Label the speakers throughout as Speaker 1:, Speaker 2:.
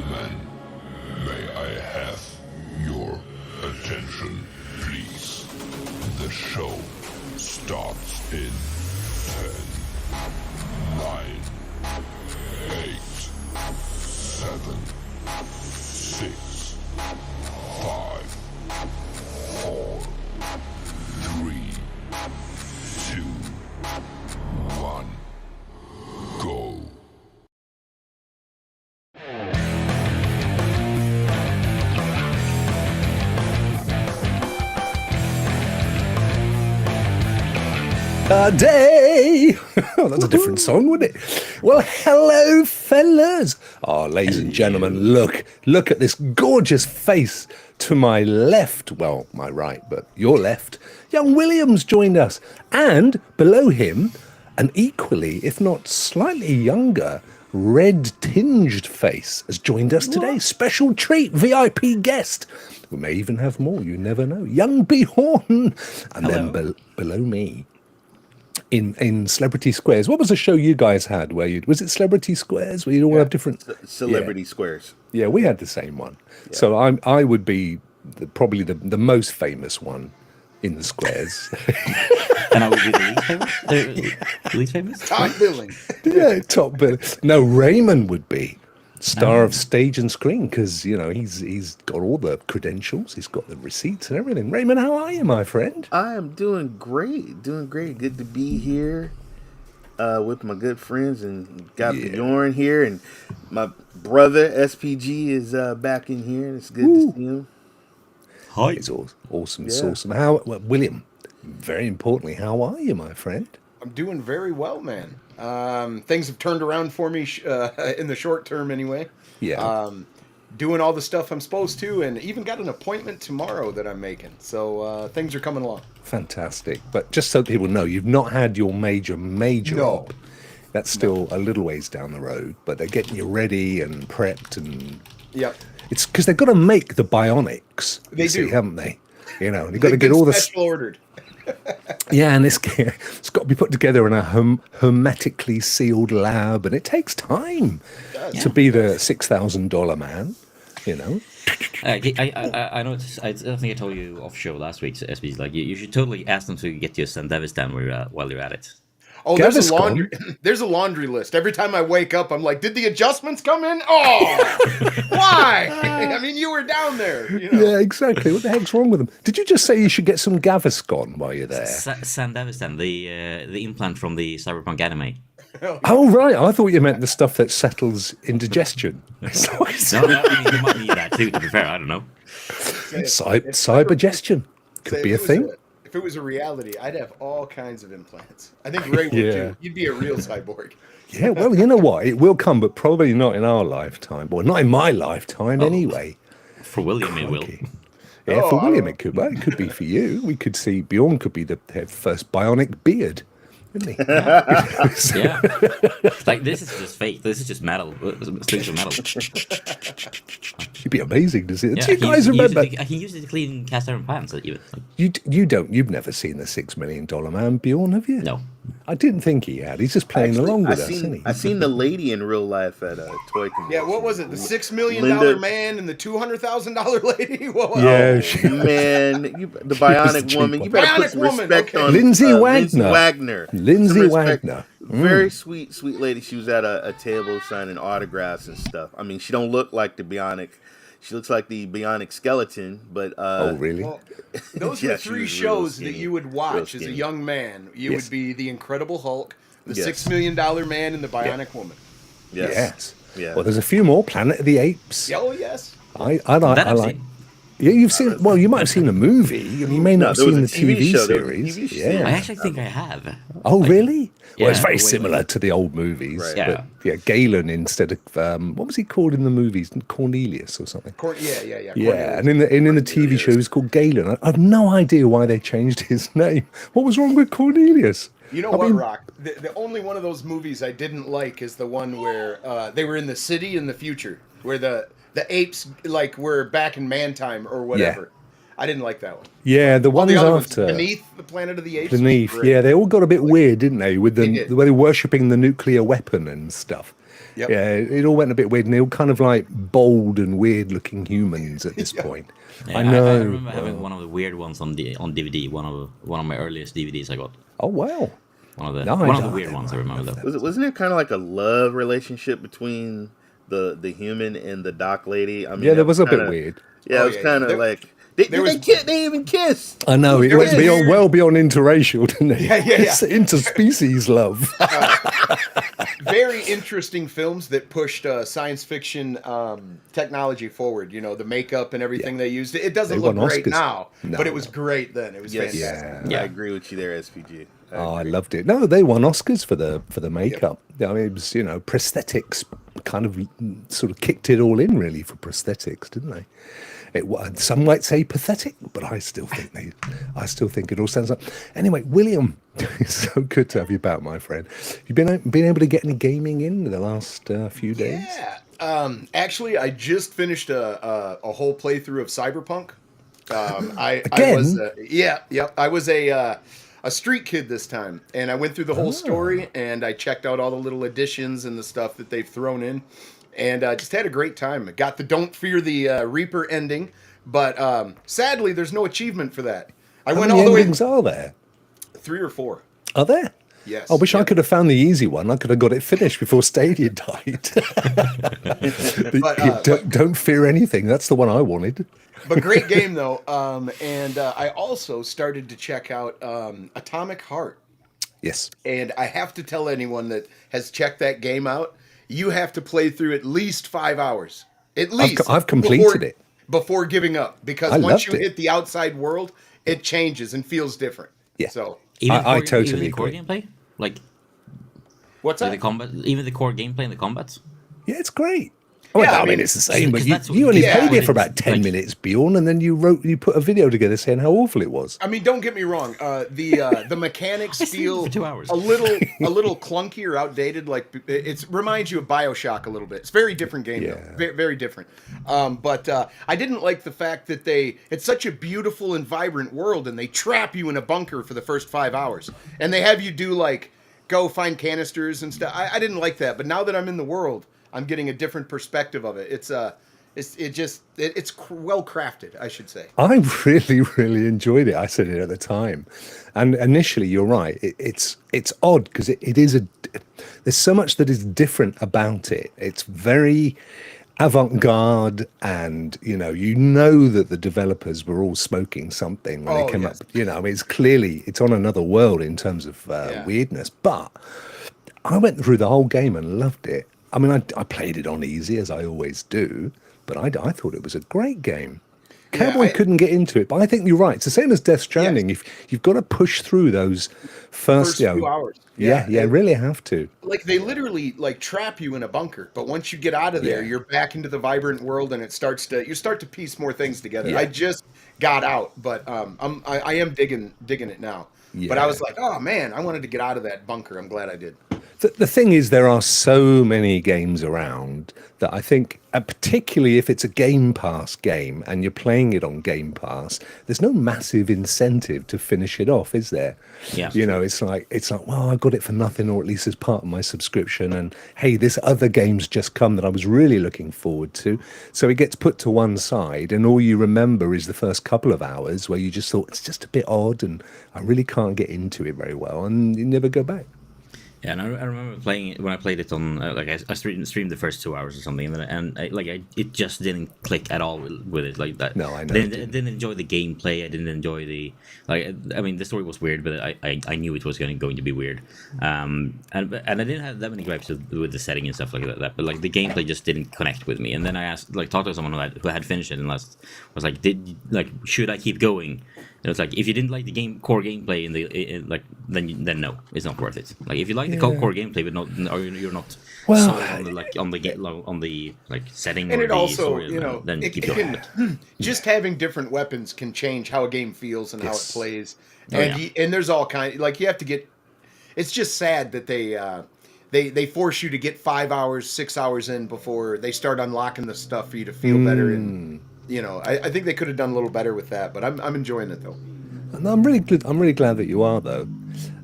Speaker 1: gentlemen, may I have your attention, please? The show starts in 10, 9, 8, 7, 6, 5, 4, 3, 2, 1, go.
Speaker 2: A day. Oh, that's a different song, wouldn't it? Well, hello, fellas. Oh, ladies and gentlemen, look at this gorgeous face to my left. Well, my right, but your left. Young Williams joined us, and below him, an equally, if not slightly younger, red-tinged face has joined us today. Special treat, VIP guest. We may even have more. You never know. Young B Horn, and then below me. In Celebrity Squares. What was the show you guys had where you was it Celebrity Squares where you all have different
Speaker 3: Celebrity Squares?
Speaker 2: Yeah, we had the same one. Yeah. So I would be probably the most famous one in the squares.
Speaker 4: And I would be the least famous?
Speaker 3: Top billing.
Speaker 2: Yeah, top billing. No, Raymond would be star of stage and screen because he's got all the credentials, he's got the receipts and everything. Raymond, how are you, my friend?
Speaker 3: I am doing great. Good to be here with my good friends, and got Bjorn here, and my brother SPG is back in here. It's good to see him.
Speaker 2: Hi, it's awesome. It's awesome. How, William? Very importantly, how are you, my friend?
Speaker 5: I'm doing very well, man. Things have turned around for me in the short term anyway.
Speaker 2: Yeah.
Speaker 5: Doing all the stuff I'm supposed to, and even got an appointment tomorrow that I'm making. So things are coming along.
Speaker 2: Fantastic. But just so people know, you've not had your major
Speaker 5: No.
Speaker 2: up. That's still a little ways down the road, but they're getting you ready and prepped, and
Speaker 5: Yep.
Speaker 2: it's because they've got to make the bionics.
Speaker 5: They do,
Speaker 2: haven't they? They've got to get all the
Speaker 5: special ordered.
Speaker 2: Yeah, and it's got to be put together in a hermetically sealed lab, and it takes time to be the $6,000 man.
Speaker 4: I noticed. I think I told you off show last week. So SB's like, you should totally ask them to get you a Sandevistan while you're at it.
Speaker 5: Oh, there's a laundry. There's a laundry list. Every time I wake up, I'm like, "Did the adjustments come in? Oh, why? I mean, you were down there."
Speaker 2: Yeah, exactly. What the heck's wrong with them? Did you just say you should get some Gaviscon while you're there?
Speaker 4: Sandevistan, the implant from the cyberpunk anime.
Speaker 2: Oh right, I thought you meant the stuff that settles indigestion.
Speaker 4: No, you might need that too. To be fair, I don't know.
Speaker 2: Cybergestion could be a thing.
Speaker 5: If it was a reality, I'd have all kinds of implants. I think Ray would too. You'd be a real cyborg.
Speaker 2: Yeah, well, you know what? It will come, but probably not in our lifetime. Well, not in my lifetime, anyway.
Speaker 4: For William, it will.
Speaker 2: Yeah, for William, it could. Well, it could be for you. We could see Bjorn could be the first bionic beard, wouldn't he?
Speaker 4: Yeah. Like, this is just fake. This is just metal. Strings of metal.
Speaker 2: It'd be amazing to see.
Speaker 4: Yeah,
Speaker 2: Do you guys remember?
Speaker 4: I can use it to clean cast iron pans.
Speaker 2: You don't. You've never seen the $6 Million Man, Bjorn, have you?
Speaker 4: No.
Speaker 2: I didn't think he had. He's just playing along with us, isn't he?
Speaker 3: I seen the lady in real life at a toy convention.
Speaker 5: Yeah, what was it? The $6 million man and the $200,000 lady? What was
Speaker 3: man, the bionic woman. You better put some respect on
Speaker 2: Lindsay Wagner. Lindsay Wagner.
Speaker 3: Very sweet lady. She was at a table signing autographs and stuff. I mean, she don't look like the bionic. She looks like the bionic skeleton, but
Speaker 2: oh really?
Speaker 5: Well, those are the three shows that you would watch as a young man. You would be the Incredible Hulk, the $6 Million Man, and the Bionic Woman.
Speaker 2: Yes. Yeah. Well, there's a few more. Planet of the Apes.
Speaker 5: Oh yes.
Speaker 2: I like. Yeah, you've seen. Well, you might have seen the movie. You may not have seen the TV series. Yeah,
Speaker 4: I actually think I have.
Speaker 2: Oh, really? Well, it's very similar to the old movies.
Speaker 3: Right.
Speaker 2: But Galen instead of what was he called in the movies? Cornelius or something.
Speaker 5: Yeah.
Speaker 2: Yeah, and in the TV show, he's called Galen. I have no idea why they changed his name. What was wrong with Cornelius?
Speaker 5: You know what, Rokk? The only one of those movies I didn't like is the one where they were in the city in the future, where the apes were back in man time or whatever. I didn't like that one.
Speaker 2: Yeah, the
Speaker 5: All
Speaker 2: ones
Speaker 5: the other ones,
Speaker 2: after
Speaker 5: Beneath the Planet of the Apes. was
Speaker 2: Beneath,
Speaker 5: great.
Speaker 2: yeah, they all got a bit weird, didn't they? With
Speaker 5: They
Speaker 2: the
Speaker 5: did.
Speaker 2: where they worshipping the nuclear weapon and stuff.
Speaker 5: Yep.
Speaker 2: Yeah, it all went a bit weird, and they were kind of like bold and weird-looking humans at this point.
Speaker 4: Yeah,
Speaker 2: I know.
Speaker 4: I remember having one of the weird ones on DVD. One of my earliest DVDs I got.
Speaker 2: Oh wow!
Speaker 4: One of
Speaker 2: No,
Speaker 4: the weird ones I remember though.
Speaker 3: Wasn't it kind of like a love relationship between the human and the doc lady? I mean,
Speaker 2: Yeah,
Speaker 3: that
Speaker 2: that was a bit
Speaker 3: kinda-
Speaker 2: weird.
Speaker 3: Yeah,
Speaker 5: Oh,
Speaker 3: it was
Speaker 5: yeah,
Speaker 3: kind of
Speaker 5: there-
Speaker 3: like
Speaker 5: there was-
Speaker 3: they even kiss.
Speaker 2: I know it
Speaker 5: There
Speaker 2: went
Speaker 5: was
Speaker 2: beyond,
Speaker 5: weird-
Speaker 2: well beyond interracial, didn't it?
Speaker 5: Yeah.
Speaker 2: It's interspecies love.
Speaker 5: Very interesting films that pushed science fiction technology forward. You know, the makeup and everything they used. It doesn't
Speaker 2: They
Speaker 5: look
Speaker 2: won
Speaker 5: great
Speaker 2: Oscars.
Speaker 5: now,
Speaker 2: No,
Speaker 5: but it was
Speaker 2: no.
Speaker 5: great then. It was
Speaker 3: Yes,
Speaker 5: fantastic.
Speaker 2: Yeah.
Speaker 3: I agree with you there, SPG.
Speaker 2: Oh, I loved it. No, they won Oscars for the makeup. I mean, it was prosthetics kind of sort of kicked it all in really for prosthetics, didn't they? Some might say pathetic, but I still think it all stands up. Anyway, William, it's so good to have you back, my friend. You've been able to get any gaming in the last few days?
Speaker 5: Yeah. Actually, I just finished a whole playthrough of Cyberpunk. I was I was a street kid this time, and I went through the whole story, and I checked out all the little additions and the stuff that they've thrown in, and I just had a great time. I got the Don't Fear the Reaper ending, but sadly, there's no achievement for that. I
Speaker 2: How
Speaker 5: went
Speaker 2: many
Speaker 5: all the way
Speaker 2: endings are there?
Speaker 5: 3 or 4.
Speaker 2: Are there?
Speaker 5: Yes.
Speaker 2: I wish I
Speaker 5: Yep.
Speaker 2: could have found the easy one. I could have got it finished before Stadia died. Don't fear anything. That's the one I wanted.
Speaker 5: But great game though, and I also started to check out Atomic Heart.
Speaker 2: Yes.
Speaker 5: And I have to tell anyone that has checked that game out, you have to play through at least 5 hours. At least.
Speaker 2: I've completed it.
Speaker 5: Before giving up. Because
Speaker 2: I
Speaker 5: once
Speaker 2: loved
Speaker 5: you
Speaker 2: it.
Speaker 5: hit the outside world, it changes and feels different.
Speaker 2: Yeah.
Speaker 5: So,
Speaker 2: I
Speaker 4: even
Speaker 2: totally
Speaker 4: the core
Speaker 2: agree.
Speaker 4: gameplay, like
Speaker 5: what's
Speaker 4: the
Speaker 5: that?
Speaker 4: combat, even the core gameplay and the combats.
Speaker 2: Yeah, it's great. Oh,
Speaker 5: Yeah,
Speaker 2: I
Speaker 5: I
Speaker 2: mean,
Speaker 5: mean,
Speaker 2: it's the same, but
Speaker 4: 'cause
Speaker 2: you,
Speaker 4: that's what-
Speaker 2: you only
Speaker 5: yeah,
Speaker 2: played it for
Speaker 4: it's
Speaker 2: about 10
Speaker 4: like-
Speaker 2: minutes, Bjorn, and then you put a video together saying how awful it was.
Speaker 5: I mean, don't get me wrong. The mechanics
Speaker 4: I stayed
Speaker 5: feel
Speaker 4: for 2 hours.
Speaker 5: a little clunky or outdated. Like it reminds you of BioShock a little bit. It's a very different game,
Speaker 2: Yeah.
Speaker 5: though. Very different. But I didn't like the fact that it's such a beautiful and vibrant world, and they trap you in a bunker for the first 5 hours, and they have you do like go find canisters and stuff. I didn't like that, but now that I'm in the world, I'm getting a different perspective of it. It's well crafted, I should say.
Speaker 2: I really, really enjoyed it. I said it at the time, and initially, you're right. It's odd because it is there's so much that is different about it. It's very avant-garde, and you know that the developers were all smoking something when they came
Speaker 5: yes.
Speaker 2: up. I mean, it's on another world in terms of weirdness. But I went through the whole game and loved it. I mean, I played it on easy as I always do, but I thought it was a great game. Cowboy couldn't get into it, but I think you're right. It's the same as Death Stranding.
Speaker 5: Yes.
Speaker 2: If you've got to push through those first
Speaker 5: Few hours.
Speaker 2: Yeah, really have to.
Speaker 5: Like they literally like trap you in a bunker, but once you get out of there,
Speaker 2: Yeah.
Speaker 5: you're back into the vibrant world, and you start to piece more things together.
Speaker 2: Yeah.
Speaker 5: I just got out, but I am digging it now. But I
Speaker 2: Yeah.
Speaker 5: was like, oh man, I wanted to get out of that bunker. I'm glad I did.
Speaker 2: The thing is, there are so many games around that I think, particularly if it's a Game Pass game and you're playing it on Game Pass, there's no massive incentive to finish it off, is there?
Speaker 4: Yeah.
Speaker 2: It's like, well, I got it for nothing, or at least as part of my subscription. And hey, this other game's just come that I was really looking forward to. So it gets put to one side, and all you remember is the first couple of hours where you just thought it's just a bit odd, and I really can't get into it very well, and you never go back.
Speaker 4: Yeah, and I remember playing it when I played it on I streamed the first 2 hours or something, and it just didn't click at all with it like that.
Speaker 2: No, I know.
Speaker 4: I didn't enjoy the gameplay. I didn't enjoy the story was weird, but I knew it was going to be weird. And I didn't have that many gripes with the setting and stuff like that. But like the gameplay just didn't connect with me. And then I talked to someone who had finished it and was like, should I keep going? And it's like, if you didn't like the core gameplay then no, it's not worth it. Like if you like the core gameplay, but you're not sold on the setting
Speaker 5: And
Speaker 4: or
Speaker 5: it
Speaker 4: the
Speaker 5: also,
Speaker 4: story, then
Speaker 5: it
Speaker 4: keep going.
Speaker 5: just having different weapons can change how a game feels and how it
Speaker 2: Yes.
Speaker 5: plays.
Speaker 4: Oh,
Speaker 5: And
Speaker 4: yeah.
Speaker 5: and there's all kind you have to get. It's just sad that they force you to get 5 hours, 6 hours in before they start unlocking the stuff for you to feel better. And I think they could have done a little better with that, but I'm enjoying it though.
Speaker 2: And I'm really good. I'm really glad that you are though,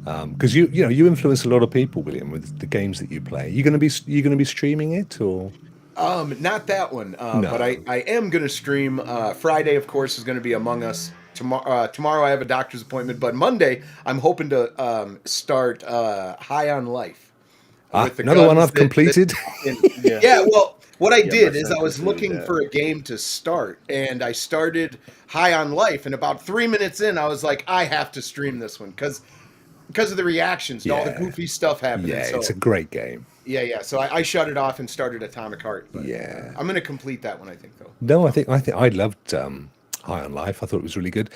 Speaker 2: because you influence a lot of people, William, with the games that you play. You going to be streaming it or?
Speaker 5: Not that one,
Speaker 2: No.
Speaker 5: but I am going to stream. Friday, of course, is going to be Among Us. Tomorrow I have a doctor's appointment, but Monday I'm hoping to start High on Life. With the
Speaker 2: Another one
Speaker 5: guns
Speaker 2: I've completed.
Speaker 5: Yeah, well, what I did
Speaker 3: my
Speaker 5: is
Speaker 3: son
Speaker 5: I was
Speaker 3: completed
Speaker 5: looking
Speaker 3: that.
Speaker 5: for a game to start, and I started High on Life, and about 3 minutes in, I was like, I have to stream this one because of the reactions and all the
Speaker 2: Yeah.
Speaker 5: goofy stuff happening.
Speaker 2: Yeah,
Speaker 5: so,
Speaker 2: it's a great game.
Speaker 5: yeah. So I shut it off and started Atomic Heart. But,
Speaker 2: Yeah.
Speaker 5: I'm going to complete that one, I think, though.
Speaker 2: No, I think I loved High on Life. I thought it was really good.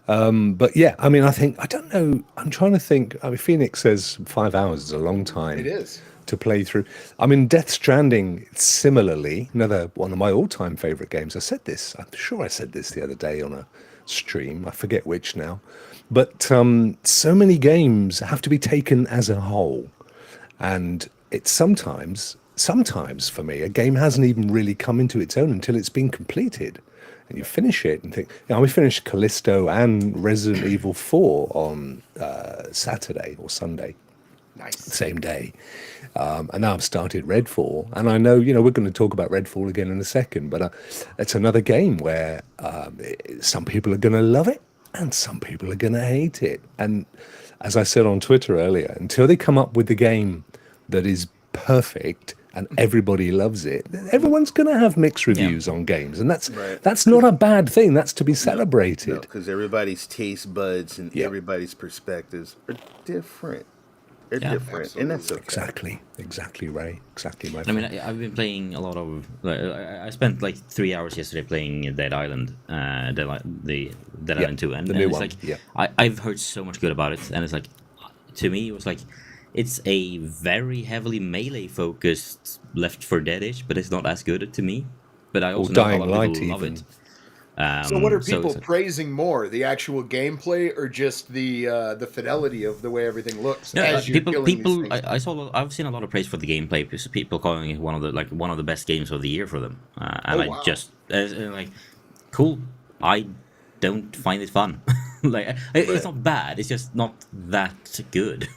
Speaker 2: But yeah, I mean, I don't know. I'm trying to think. I mean, Phoenix says 5 hours is a long time.
Speaker 5: It is.
Speaker 2: To play through. I mean, Death Stranding, similarly, another one of my all-time favorite games. I said this. I'm sure I said this the other day on a stream. I forget which now. But so many games have to be taken as a whole, and it's sometimes for me, a game hasn't even really come into its own until it's been completed. And you finish it and think, we finished Callisto and Resident Evil 4 on Saturday or Sunday,
Speaker 5: Nice.
Speaker 2: same day. And now I've started Redfall, and I know, we're going to talk about Redfall again in a second, but it's another game where some people are going to love it and some people are going to hate it. And as I said on Twitter earlier, until they come up with the game that is perfect and everybody loves it, everyone's going to have mixed reviews on games, and that's not a bad thing. That's to be celebrated.
Speaker 3: Because everybody's taste buds and everybody's perspectives are different. They're different, and that's okay.
Speaker 2: Exactly, Ray. Exactly, my
Speaker 4: I mean,
Speaker 2: friend.
Speaker 4: I've been playing a lot of. I spent like 3 hours yesterday playing Dead Island, the Dead Island 2, and
Speaker 2: the new
Speaker 4: it's
Speaker 2: one,
Speaker 4: like
Speaker 2: yeah.
Speaker 4: I've heard so much good about it, and it's like, to me, it was like, it's a very heavily melee focused Left 4 Dead-ish, but it's not as good to me. But I also know a
Speaker 2: Dying
Speaker 4: lot of
Speaker 2: Light
Speaker 4: people love
Speaker 2: even.
Speaker 4: it.
Speaker 5: So what are
Speaker 4: so
Speaker 5: people
Speaker 4: it's-
Speaker 5: praising more, the actual gameplay or just the fidelity of the way everything looks
Speaker 4: No,
Speaker 5: as you're killing these
Speaker 4: people.
Speaker 5: things?
Speaker 4: I've seen a lot of praise for the gameplay. Because people calling it one of the best games of the year for them, and
Speaker 5: wow.
Speaker 4: I just like, cool. I don't find it fun. It's not bad. It's just not that good.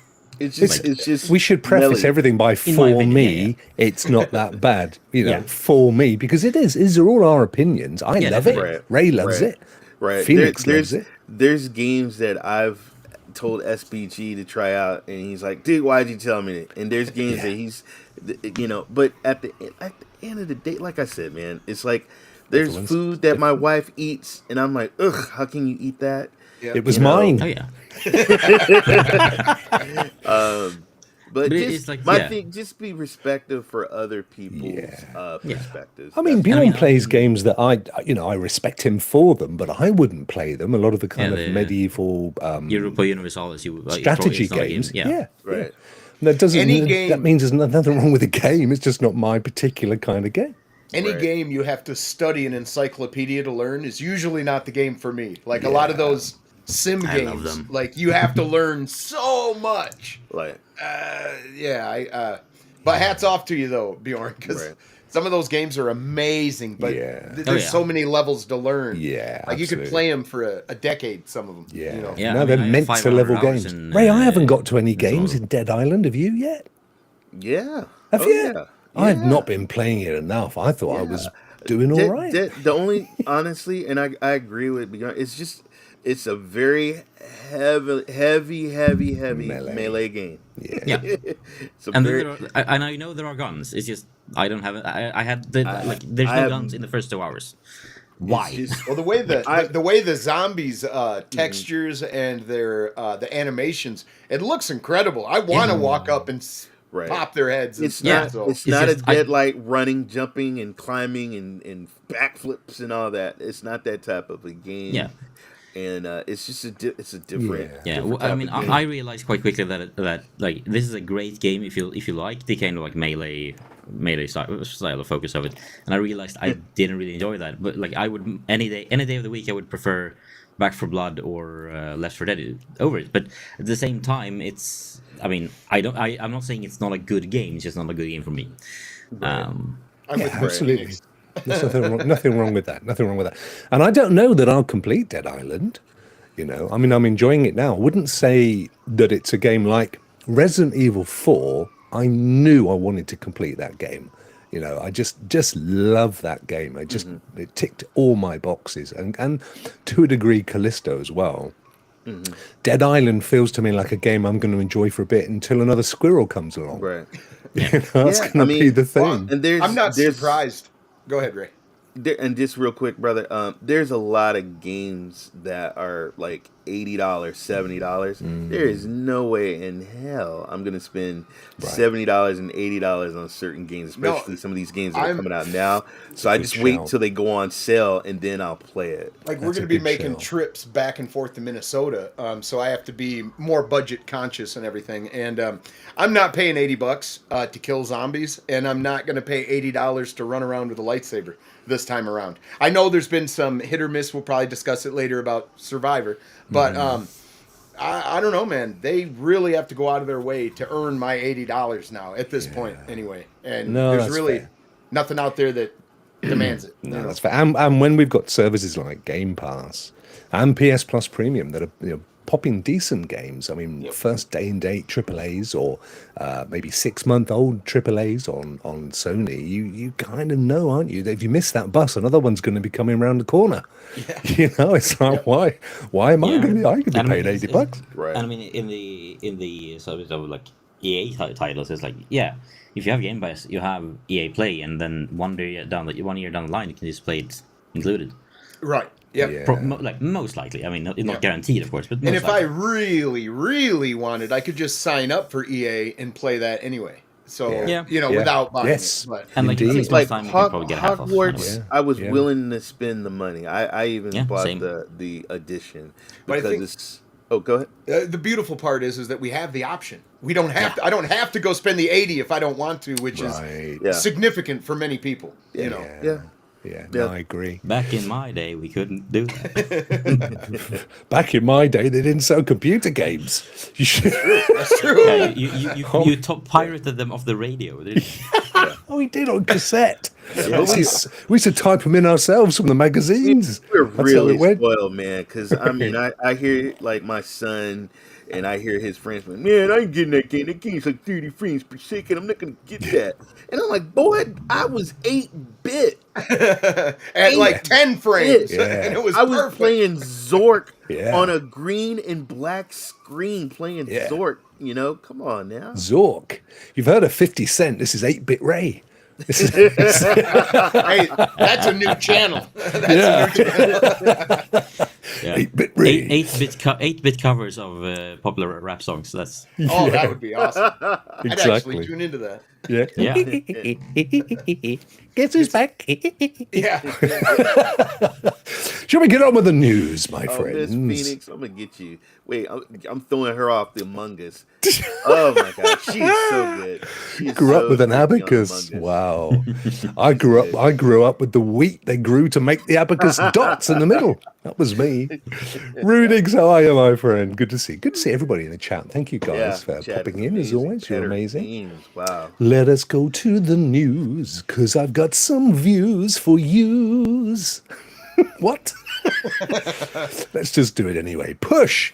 Speaker 3: It's just
Speaker 2: We should preface
Speaker 3: melody.
Speaker 2: everything by
Speaker 4: my
Speaker 2: for
Speaker 4: opinion,
Speaker 2: me, it's not that bad.
Speaker 4: Yeah.
Speaker 2: For me, because it is. These are all our opinions. I love it.
Speaker 3: Right,
Speaker 2: Ray loves
Speaker 3: right,
Speaker 2: it.
Speaker 3: Right.
Speaker 2: Phoenix loves it.
Speaker 3: There's games that I've told SBG to try out, and he's like, "Dude, why'd you tell me that?" And there's games that he's, but at the end of the day, like I said, man, it's like there's food that my wife eats, and I'm like, ugh, how can you eat that?
Speaker 5: Yeah.
Speaker 2: It was
Speaker 3: You know,
Speaker 2: mine.
Speaker 4: Oh yeah.
Speaker 3: But
Speaker 4: it's
Speaker 3: just
Speaker 4: like,
Speaker 3: my
Speaker 4: yeah.
Speaker 3: thing, just be respectful for other people's
Speaker 2: Yeah.
Speaker 3: perspectives.
Speaker 2: I mean,
Speaker 3: That's-
Speaker 2: Bjorn
Speaker 4: I mean,
Speaker 2: plays games that I respect him for them, but I wouldn't play them. A lot of the kind
Speaker 4: Yeah,
Speaker 2: of medieval
Speaker 4: Europa Universalis,
Speaker 2: strategy
Speaker 4: it's not a game.
Speaker 2: games.
Speaker 4: Yeah.
Speaker 3: right.
Speaker 2: That doesn't.
Speaker 5: Any game-
Speaker 2: That means there's nothing wrong with the game. It's just not my particular kind of game.
Speaker 5: Any
Speaker 3: Right.
Speaker 5: game you have to study an encyclopedia to learn is usually not the game for me. Like a lot of those sim
Speaker 4: I love
Speaker 5: games,
Speaker 4: them.
Speaker 5: like you have to learn so much.
Speaker 3: Like,
Speaker 5: But hats off to you though, Bjorn, because
Speaker 3: Right.
Speaker 5: some of those games are amazing. But
Speaker 2: Yeah.
Speaker 5: there's so many levels to learn.
Speaker 2: Yeah,
Speaker 5: like you could
Speaker 2: absolutely.
Speaker 5: play them for a decade. Some of them.
Speaker 2: Yeah.
Speaker 5: You know?
Speaker 4: Yeah,
Speaker 2: No,
Speaker 4: I
Speaker 2: they're
Speaker 4: mean, I have
Speaker 2: meant to
Speaker 4: 500
Speaker 2: level
Speaker 4: hours
Speaker 2: games.
Speaker 4: in,
Speaker 2: Ray, I haven't got to any
Speaker 4: in
Speaker 2: games
Speaker 4: total.
Speaker 2: in Dead Island. Have you yet?
Speaker 3: yeah.
Speaker 2: Have
Speaker 3: Oh,
Speaker 2: you?
Speaker 3: yeah.
Speaker 2: I've
Speaker 3: Yeah.
Speaker 2: not been playing it enough. I thought I was doing all
Speaker 3: The-
Speaker 2: right.
Speaker 3: the only, honestly, and I agree with Bjorn, it's a very heavy melee game.
Speaker 4: Yeah.
Speaker 3: It's a
Speaker 4: And
Speaker 3: very,
Speaker 4: and I know there are guns. It's just I don't have it. I had the there's
Speaker 3: I
Speaker 4: no
Speaker 3: have-
Speaker 4: guns in the first 2 hours. Why?
Speaker 3: it's just-
Speaker 5: Well, the way
Speaker 3: I-
Speaker 5: the way the zombies textures and their the animations, it looks incredible. I want to walk up and
Speaker 3: Right.
Speaker 5: pop their heads. And
Speaker 3: It's
Speaker 5: stuff,
Speaker 3: not.
Speaker 5: so.
Speaker 3: It's not
Speaker 4: just-
Speaker 3: a Deadlight running, jumping, and climbing, and backflips and all that. It's not that type of a game.
Speaker 4: Yeah.
Speaker 3: And it's just it's a different.
Speaker 2: Yeah.
Speaker 4: Yeah,
Speaker 3: different
Speaker 4: well, I
Speaker 3: type
Speaker 4: mean,
Speaker 3: of game.
Speaker 4: I realized quite quickly that like this is a great game if you like the kind of like melee style of focus of it, and I realized I didn't really enjoy that. But like I would any day of the week I would prefer Back 4 Blood or Left 4 Dead over it. But at the same time, it's I mean I'm not saying it's not a good game. It's just not a good game for me.
Speaker 5: I'm
Speaker 2: Yeah,
Speaker 5: with Brad.
Speaker 2: absolutely. There's nothing wrong with that. Nothing wrong with that. And I don't know that I'll complete Dead Island. I mean, I'm enjoying it now. I wouldn't say that it's a game like Resident Evil 4. I knew I wanted to complete that game. I just love that game. It ticked all my boxes, and to a degree, Callisto as well. Mm-hmm. Dead Island feels to me like a game I'm going to enjoy for a bit until another squirrel comes along.
Speaker 3: Right.
Speaker 2: That's going to be the thing.
Speaker 3: And
Speaker 5: I'm not surprised. Go ahead, Ray.
Speaker 3: And just real quick, brother, there's a lot of games that are like $80, $70. There is no way in hell I'm gonna spend $70 and $80 on certain games, especially some of these games that are coming out now. So I just wait till they go on sale and then I'll play it.
Speaker 5: Like we're gonna be making trips back and forth to Minnesota, so I have to be more budget conscious and everything. And I'm not paying $80 to kill zombies, and I'm not gonna pay $80 to run around with a lightsaber this time around. I know there's been some hit or miss. We'll probably discuss it later about Survivor, but I don't know, man. They really have to go out of their way to earn my $80 now at this point, anyway. And there's really nothing out there that demands it.
Speaker 2: No, that's fair. And when we've got services like Game Pass and PS Plus Premium that are popping decent games. I mean, first day and date AAAs or maybe 6-month-old AAAs on Sony. You kind of know, aren't you? If you miss that bus, another one's going to be coming around the corner. Yeah. It's like why am I going to be? I could be paid $80.
Speaker 4: Right. And I mean, in the service of like EA titles, it's like if you have Game Pass, you have EA Play, and then 1 year down the line, you can just play it included.
Speaker 5: Right. Yeah.
Speaker 4: Like most likely. I mean, it's not guaranteed, of course, but
Speaker 5: and if I really, really wanted, I could just sign up for EA and play that anyway. So without buying it. But,
Speaker 4: and like
Speaker 3: it's like
Speaker 4: time, you can probably get
Speaker 3: Hogwarts. I was willing to spend the money. I even bought the edition because it's. Oh, go ahead.
Speaker 5: The beautiful part is that we have the option. We don't have to. I don't have to go spend the $80 if I don't want to, which is significant for many people.
Speaker 2: Yeah, no, I agree.
Speaker 4: Back in my day, we couldn't do that.
Speaker 2: Back in my day, they didn't sell computer games.
Speaker 5: That's true.
Speaker 4: Yeah, you pirated them off the radio, didn't you?
Speaker 2: Oh, we did on cassette. We used to type them in ourselves from the magazines.
Speaker 3: We're really spoiled, man, because I mean, I hear like my son, and I hear his friends, man, I ain't getting that game. That game's like 30 frames per second. I'm not going to get that. And I'm like, boy, I was 8-bit.
Speaker 5: At like 10 frames.
Speaker 2: Yeah.
Speaker 5: And it was
Speaker 3: I was playing Zork on a green and black screen playing Zork. Come on now.
Speaker 2: Zork. You've heard of 50 Cent. This is 8-bit Ray.
Speaker 5: Hey, that's a new channel. That's a new channel.
Speaker 2: 8-bit Ray.
Speaker 4: 8-bit covers of popular rap songs. That's
Speaker 5: that would be awesome. I'd actually tune into that.
Speaker 2: Yeah. Guess who's back?
Speaker 5: Yeah.
Speaker 2: Shall we get on with the news, my friends?
Speaker 3: Miss Phoenix, I'm gonna get you. Wait, I'm throwing her off the Among Us. Oh my God, she is so good. She
Speaker 2: grew up with an abacus. Wow. I grew up with the wheat they grew to make the abacus dots in the middle. That was me. Rudix, how are you, my friend? Good to see everybody in the chat. Thank you guys for popping in as always. You're amazing.
Speaker 3: Wow.
Speaker 2: Let us go to the news, because I've got some views for yous. What? Let's just do it anyway. Push.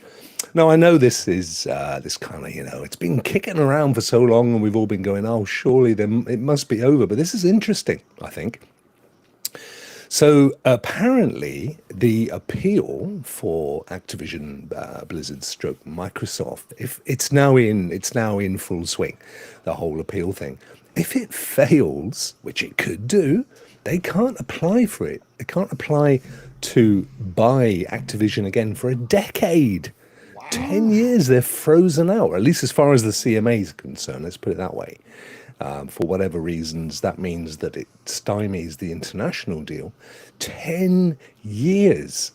Speaker 2: Now, I know this is this kind of, it's been kicking around for so long, and we've all been going, oh, surely it must be over. But this is interesting, I think. So apparently, the appeal for Activision Blizzard stroke Microsoft, if it's now in full swing, the whole appeal thing. If it fails, which it could do, they can't apply for it. They can't apply to buy Activision again for a decade. Wow. 10 years, they're frozen out, or at least as far as the CMA is concerned. Let's put it that way. For whatever reasons, that means that it stymies the international deal. 10 years.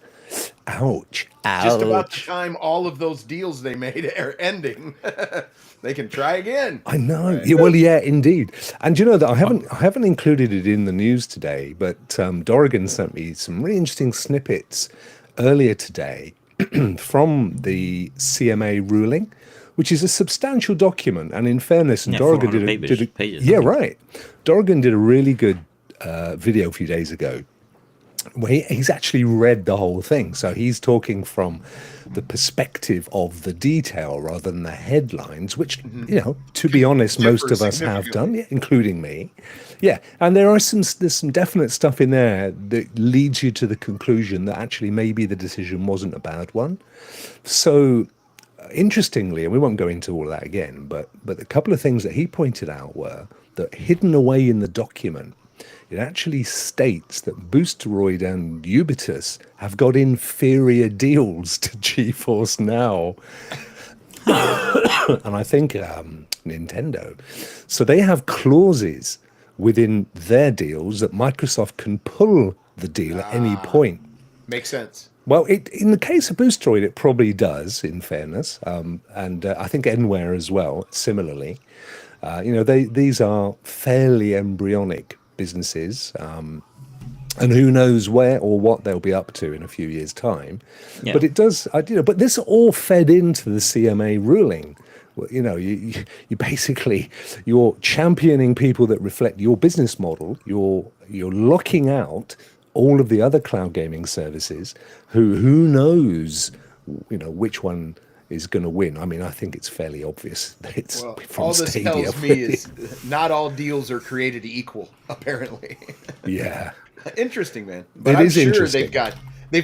Speaker 2: Ouch.
Speaker 5: Just about the time all of those deals they made are ending. They can try again.
Speaker 2: I know. Right. Yeah, well, yeah, indeed. And you know that I haven't included it in the news today, but Dorrigan sent me some really interesting snippets earlier today from the CMA ruling, which is a substantial document. And in fairness, and Dorrigan did
Speaker 4: pages,
Speaker 2: right. Dorrigan did a really good video a few days ago where he's actually read the whole thing. So he's talking from the perspective of the detail rather than the headlines, which, to be honest, most of us have done, including me. Yeah, and there's some definite stuff in there that leads you to the conclusion that actually maybe the decision wasn't a bad one. So interestingly, and we won't go into all of that again, but a couple of things that he pointed out were that hidden away in the document, it actually states that Boosteroid and Ubitus have got inferior deals to GeForce Now. And I think Nintendo. So they have clauses within their deals that Microsoft can pull the deal at any point.
Speaker 5: Makes sense.
Speaker 2: Well, in the case of Boosteroid, it probably does, in fairness. And I think Enware as well, similarly. These are fairly embryonic businesses, and who knows where or what they'll be up to in a few years' time. Yeah. But it does, but this all fed into the CMA ruling. Well, you basically, you're championing people that reflect your business model. You're locking out all of the other cloud gaming services. Who knows, which one is going to win. I mean, I think it's fairly obvious that it's from
Speaker 5: all this
Speaker 2: Stadia.
Speaker 5: Tells me is not all deals are created equal, apparently.
Speaker 2: Yeah.
Speaker 5: Interesting, man. But I'm sure they've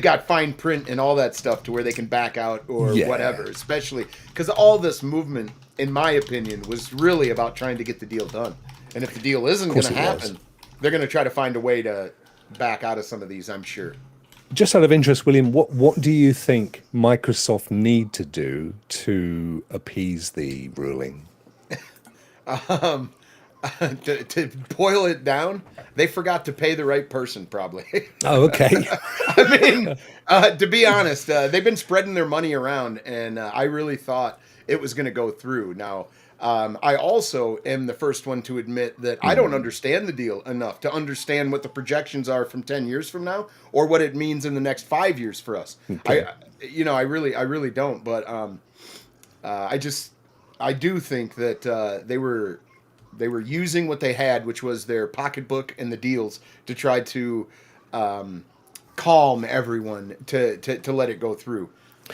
Speaker 5: got fine print and all that stuff to where they can back out or whatever, especially because all this movement, in my opinion, was really about trying to get the deal done. And if the deal isn't going to happen, they're going to try to find a way to back out of some of these, I'm sure.
Speaker 2: Just out of interest, William, what do you think Microsoft need to do to appease the ruling?
Speaker 5: To boil it down, they forgot to pay the right person, probably.
Speaker 2: Oh, okay.
Speaker 5: I mean, to be honest, they've been spreading their money around, and I really thought it was going to go through. Now, I also am the first one to admit that I don't understand the deal enough to understand what the projections are from 10 years from now or what it means in the next 5 years for us. Okay. I really don't. But I do think that they were using what they had, which was their pocketbook and the deals, to try to calm everyone to let it go through.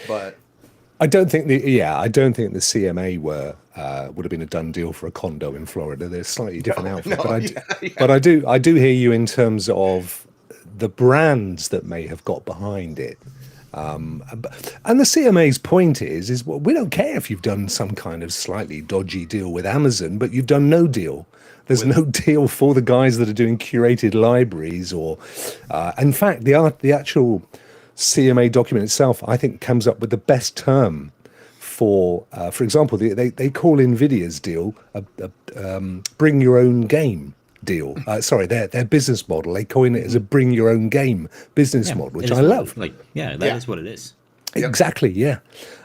Speaker 5: But
Speaker 2: I don't think the CMA would have been a done deal for a condo in Florida. They're slightly different outfit. But I do hear you in terms of the brands that may have got behind it. And the CMA's point is well, we don't care if you've done some kind of slightly dodgy deal with Amazon, but you've done no deal. There's no deal for the guys that are doing curated libraries or, in fact, the actual CMA document itself, I think, comes up with the best term for example, they call NVIDIA's deal a bring your own game deal. Their business model, they coin it as a bring your own game business model, which I love.
Speaker 4: That is what it is.
Speaker 2: Exactly, yeah.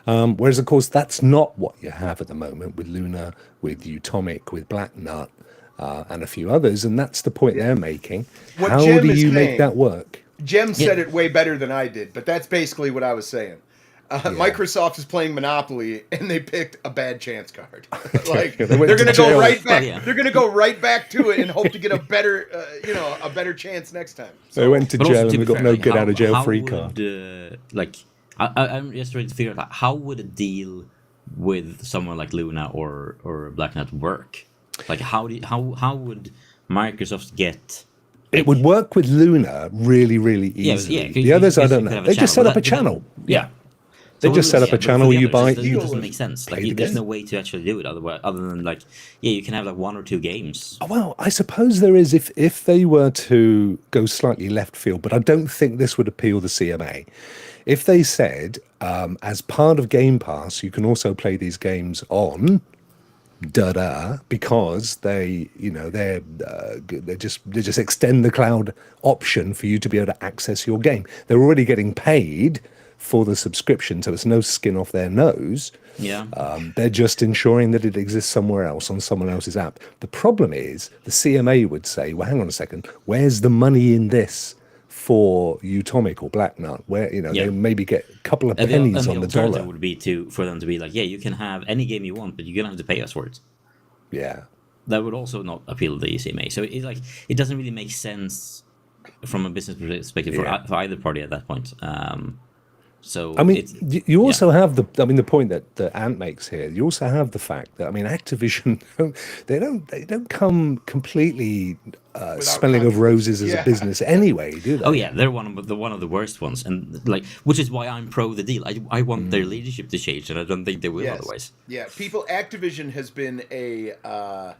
Speaker 2: Whereas, of course, that's not what you have at the moment with Luna, with Utomic, with Black Nut, and a few others, and that's the point they're making. How do you make that work?
Speaker 5: Jem said it way better than I did, but that's basically what I was saying. Microsoft is playing Monopoly, and they picked a bad chance card. They're going to go right back. They're going to go right back to it and hope to get a better, a better chance next time. So,
Speaker 2: they went to jail and we got no get out of jail free card.
Speaker 4: I'm just trying to figure out how would a deal with someone like Luna or Black Nut work? Like how would Microsoft get?
Speaker 2: It would work with Luna really, really easily. The others, I don't know. They just set up a channel.
Speaker 4: Yeah.
Speaker 2: They just set up a channel where you buy.
Speaker 4: It doesn't make sense. There's no way to actually do it other than you can have one or two games.
Speaker 2: Oh, well, I suppose there is if they were to go slightly left field, but I don't think this would appeal the CMA. If they said, as part of Game Pass, you can also play these games on because they just extend the cloud option for you to be able to access your game. They're already getting paid for the subscription, so it's no skin off their nose.
Speaker 4: Yeah.
Speaker 2: They're just ensuring that it exists somewhere else on someone else's app. The problem is the CMA would say, well, hang on a second, where's the money in this for Utomic or Black Nut, where they maybe get a couple of pennies on the dollar?
Speaker 4: Would be for them to be like, you can have any game you want, but you're gonna have to pay us for it.
Speaker 2: Yeah.
Speaker 4: that would also not appeal to the CMA. So it doesn't really make sense from a business perspective for either party at that point. So
Speaker 2: I mean, you also have the point that Ant makes here. You also have the fact that, I mean, Activision, they don't come completely smelling of roses as a business anyway, do they?
Speaker 4: Oh yeah, they're one of the worst ones, and which is why I'm pro the deal. I want their leadership to change, and I don't think they will otherwise.
Speaker 5: Yeah, Activision has been a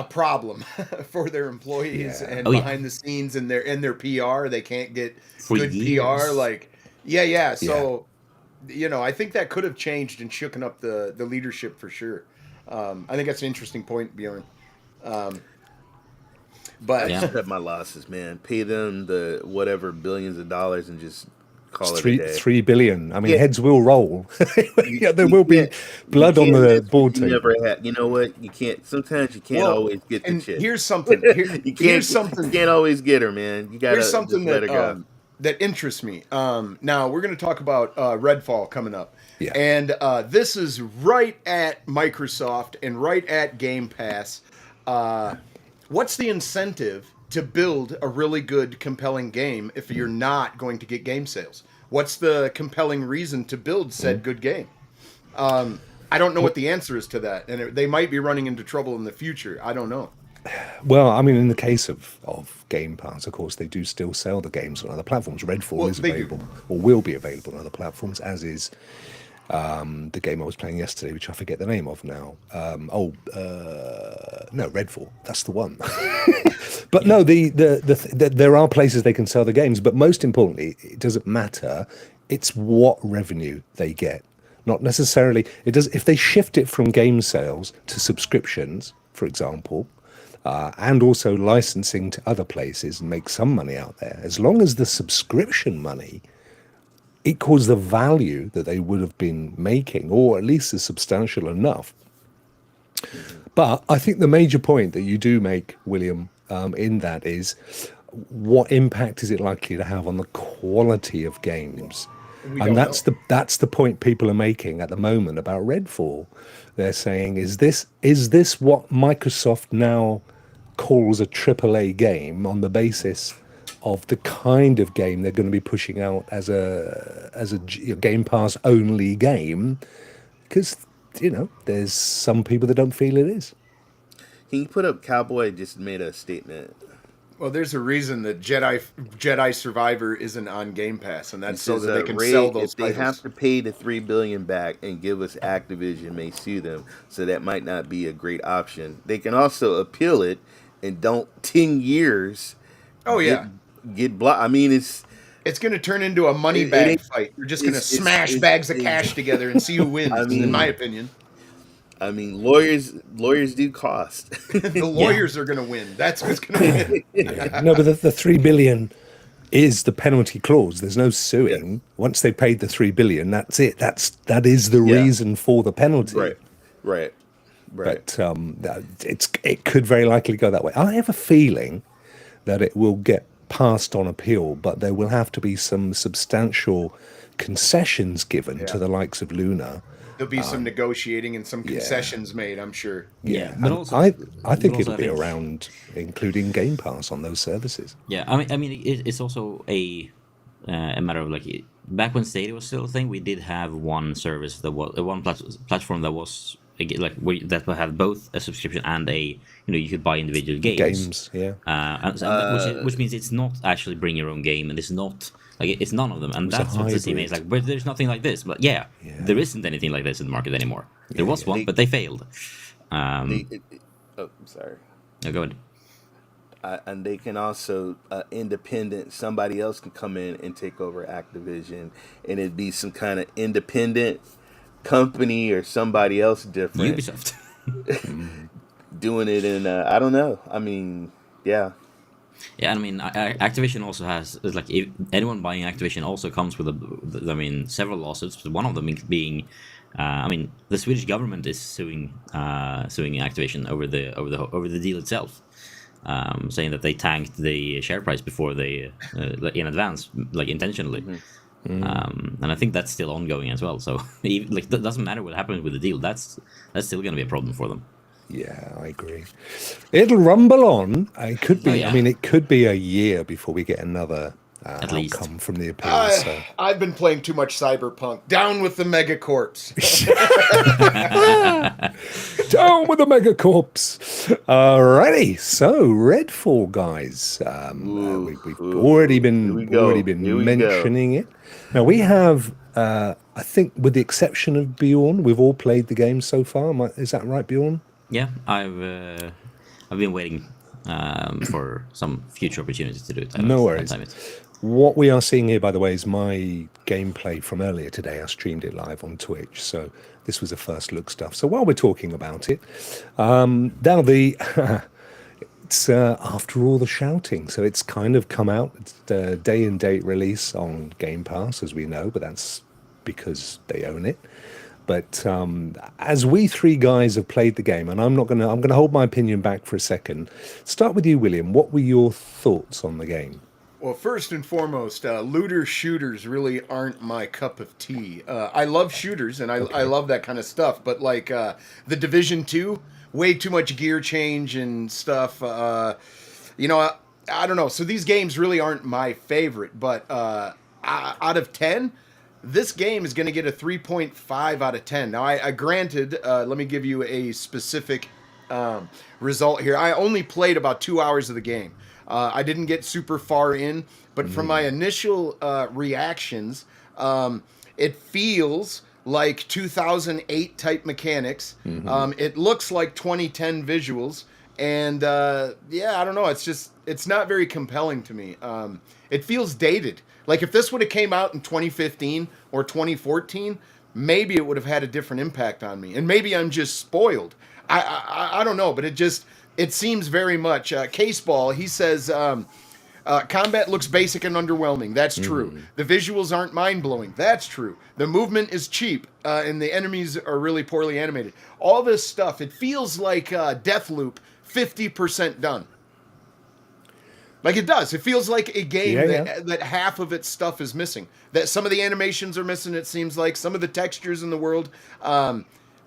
Speaker 5: problem for their employees and behind the scenes and their PR. They can't get
Speaker 4: For
Speaker 5: good
Speaker 4: years.
Speaker 5: PR. So, I think that could have changed and shooken up the leadership for sure. I think that's an interesting point, Bjorn. But
Speaker 3: I cut my losses, man. Pay them the whatever billions of dollars and just call it a day.
Speaker 2: $3 billion. I mean, heads will roll. There will be blood on the board table.
Speaker 3: Never had. You know what? You can't. Sometimes you can't always get the chick.
Speaker 5: Here's something.
Speaker 3: You can't always get her, man. You gotta.
Speaker 5: Here's something
Speaker 3: just let her go.
Speaker 5: That interests me. Now we're going to talk about Redfall coming up, and this is right at Microsoft and right at Game Pass. What's the incentive to build a really good, compelling game if you're not going to get game sales? What's the compelling reason to build said good game? I don't know what the answer is to that, and they might be running into trouble in the future. I don't know.
Speaker 2: Well, I mean, in the case of Game Pass, of course, they do still sell the games on other platforms. Redfall is available, or will be available on other platforms, as is the game I was playing yesterday, which I forget the name of now. No, Redfall. That's the one. But no, there are places they can sell the games, but most importantly, it doesn't matter. It's what revenue they get, not necessarily. It does if they shift it from game sales to subscriptions, for example. And also licensing to other places and make some money out there. As long as the subscription money equals the value that they would have been making, or at least is substantial enough. But I think the major point that you do make, William, in that is, what impact is it likely to have on the quality of games? And that's the point people are making at the moment about Redfall. They're saying, is this what Microsoft now calls a AAA game on the basis of the kind of game they're going to be pushing out as a Game Pass only game? Because there's some people that don't feel it is.
Speaker 3: Can you put up Cowboy just made a statement?
Speaker 5: Well, there's a reason that Jedi Survivor isn't on Game Pass, and that's so that they can sell those
Speaker 3: if they have to pay the $3 billion back and give us Activision may sue them, so that might not be a great option. They can also appeal it and don't 10 years.
Speaker 5: Oh yeah,
Speaker 3: get blocked. I mean, it's
Speaker 5: going to turn into a money bag fight. You're just going to smash bags of cash together and see who wins. In my opinion.
Speaker 3: I mean, lawyers do cost.
Speaker 5: The lawyers are going to win. That's what's going to win.
Speaker 2: No, but the $3 billion is the penalty clause. There's no suing. Yeah. Once they paid the $3 billion, that's it. That is the reason for the penalty.
Speaker 3: Right.
Speaker 2: But it could very likely go that way. I have a feeling that it will get passed on appeal, but there will have to be some substantial concessions given to the likes of Luna.
Speaker 5: There'll be some negotiating and some concessions made, I'm sure.
Speaker 2: Yeah, but also, I think it'll be around including Game Pass on those services.
Speaker 4: Yeah, I mean, it's also a matter of back when Stadia was still a thing, we did have one service that was one platform that was that had both a subscription and you could buy individual games. Which means it's not actually bring your own game, and it's not. It's none of them, and that's what the CMA is like. But there's nothing like this. But there isn't anything like this in the market anymore. There was one, but they failed.
Speaker 3: Sorry.
Speaker 4: No, go ahead.
Speaker 3: And they can also independent. Somebody else can come in and take over Activision, and it'd be some kind of independent company or somebody else different.
Speaker 4: Ubisoft
Speaker 3: doing it in. I don't know. I mean, yeah.
Speaker 4: Yeah, I mean, Activision also has if anyone buying Activision also comes with several lawsuits. One of them being, the Swedish government is suing Activision over the deal itself, saying that they tanked the share price before they in advance, intentionally. Mm-hmm. And I think that's still ongoing as well. So it doesn't matter what happens with the deal. That's still going to be a problem for them.
Speaker 2: Yeah, I agree. It'll rumble on. It could be.
Speaker 4: Oh, yeah.
Speaker 2: I mean, it could be a year before we get another
Speaker 4: At least.
Speaker 2: outcome from the appeals. So.
Speaker 5: I've been playing too much Cyberpunk. Down with the Megacorps.
Speaker 2: Down with the megacorps. Alrighty, so Redfall, guys. We've already been mentioning it. Now we have, I think, with the exception of Bjorn, we've all played the game so far. Is that right, Bjorn?
Speaker 4: Yeah, I've been waiting for some future opportunities to do it.
Speaker 2: No worries. What we are seeing here, by the way, is my gameplay from earlier today. I streamed it live on Twitch, so this was the first look stuff. So while we're talking about it, now it's after all the shouting, so it's kind of come out. It's the day and date release on Game Pass, as we know, but that's because they own it. But as we three guys have played the game, and I'm gonna hold my opinion back for a second. Start with you, William. What were your thoughts on the game?
Speaker 5: Well, first and foremost, looter shooters really aren't my cup of tea. I love shooters and I love that kind of stuff, but like the Division 2, way too much gear change and stuff. I don't know. So these games really aren't my favorite, but out of 10, this game is going to get a 3.5 out of 10. Now, I granted, let me give you a specific result here. I only played about 2 hours of the game. I didn't get super far in, but from my initial reactions, it feels like 2008 type mechanics. It looks like 2010 visuals, and I don't know. It's not very compelling to me. It feels dated. Like if this would have came out in 2015 or 2014, maybe it would have had a different impact on me, and maybe I'm just spoiled. I don't know, but it seems very much. Caseball, he says, combat looks basic and underwhelming. That's true. The visuals aren't mind-blowing. That's true. The movement is cheap, and the enemies are really poorly animated. All this stuff, it feels like Deathloop 50% done. Like it does. It feels like a game that half of its stuff is missing. That some of the animations are missing, it seems like. Some of the textures in the world.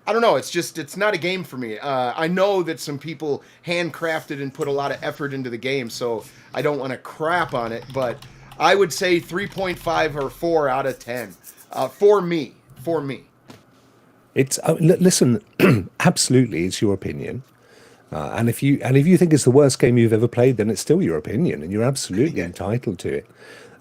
Speaker 5: I don't know. It's not a game for me. I know that some people handcrafted and put a lot of effort into the game, so I don't want to crap on it, but I would say 3.5 or 4 out of 10 for me.
Speaker 2: It's listen, absolutely, it's your opinion, and if you think it's the worst game you've ever played, then it's still your opinion, and you're absolutely entitled to it.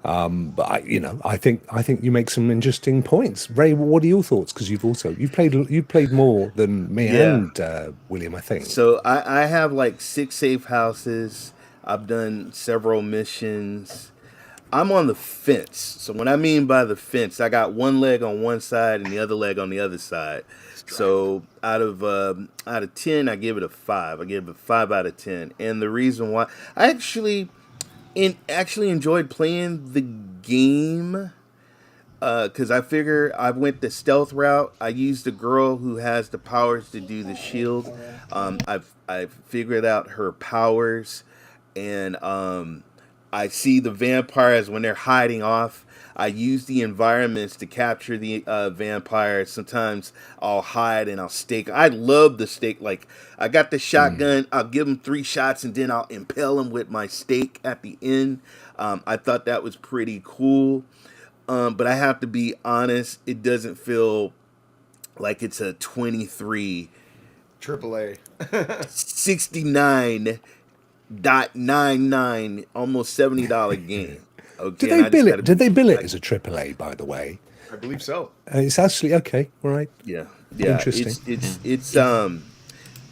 Speaker 2: But I think you make some interesting points. Ray, what are your thoughts? Because you've played more than me and William, I think.
Speaker 3: So I have like 6 safe houses. I've done several missions. I'm on the fence. So what I mean by the fence, I got one leg on one side and the other leg on the other side. So out of 10, I give it a 5. I give it a 5 out of 10. And the reason why, I actually enjoyed playing the game because I figure I went the stealth route. I used the girl who has the powers to do the shield. I've figured out her powers, and I see the vampires when they're hiding off. I use the environments to capture the vampires. Sometimes I'll hide and I'll stake. I love the stake. Like, I got the shotgun. I'll give them 3 shots and then I'll impale them with my stake at the end. I thought that was pretty cool. But I have to be honest, it doesn't feel like it's a 23
Speaker 5: AAA
Speaker 3: 69.99, almost $70 game. Okay,
Speaker 2: Did they bill it as a AAA, by the way?
Speaker 5: I believe so.
Speaker 2: It's actually okay, right?
Speaker 3: Yeah.
Speaker 2: Interesting.
Speaker 3: It's I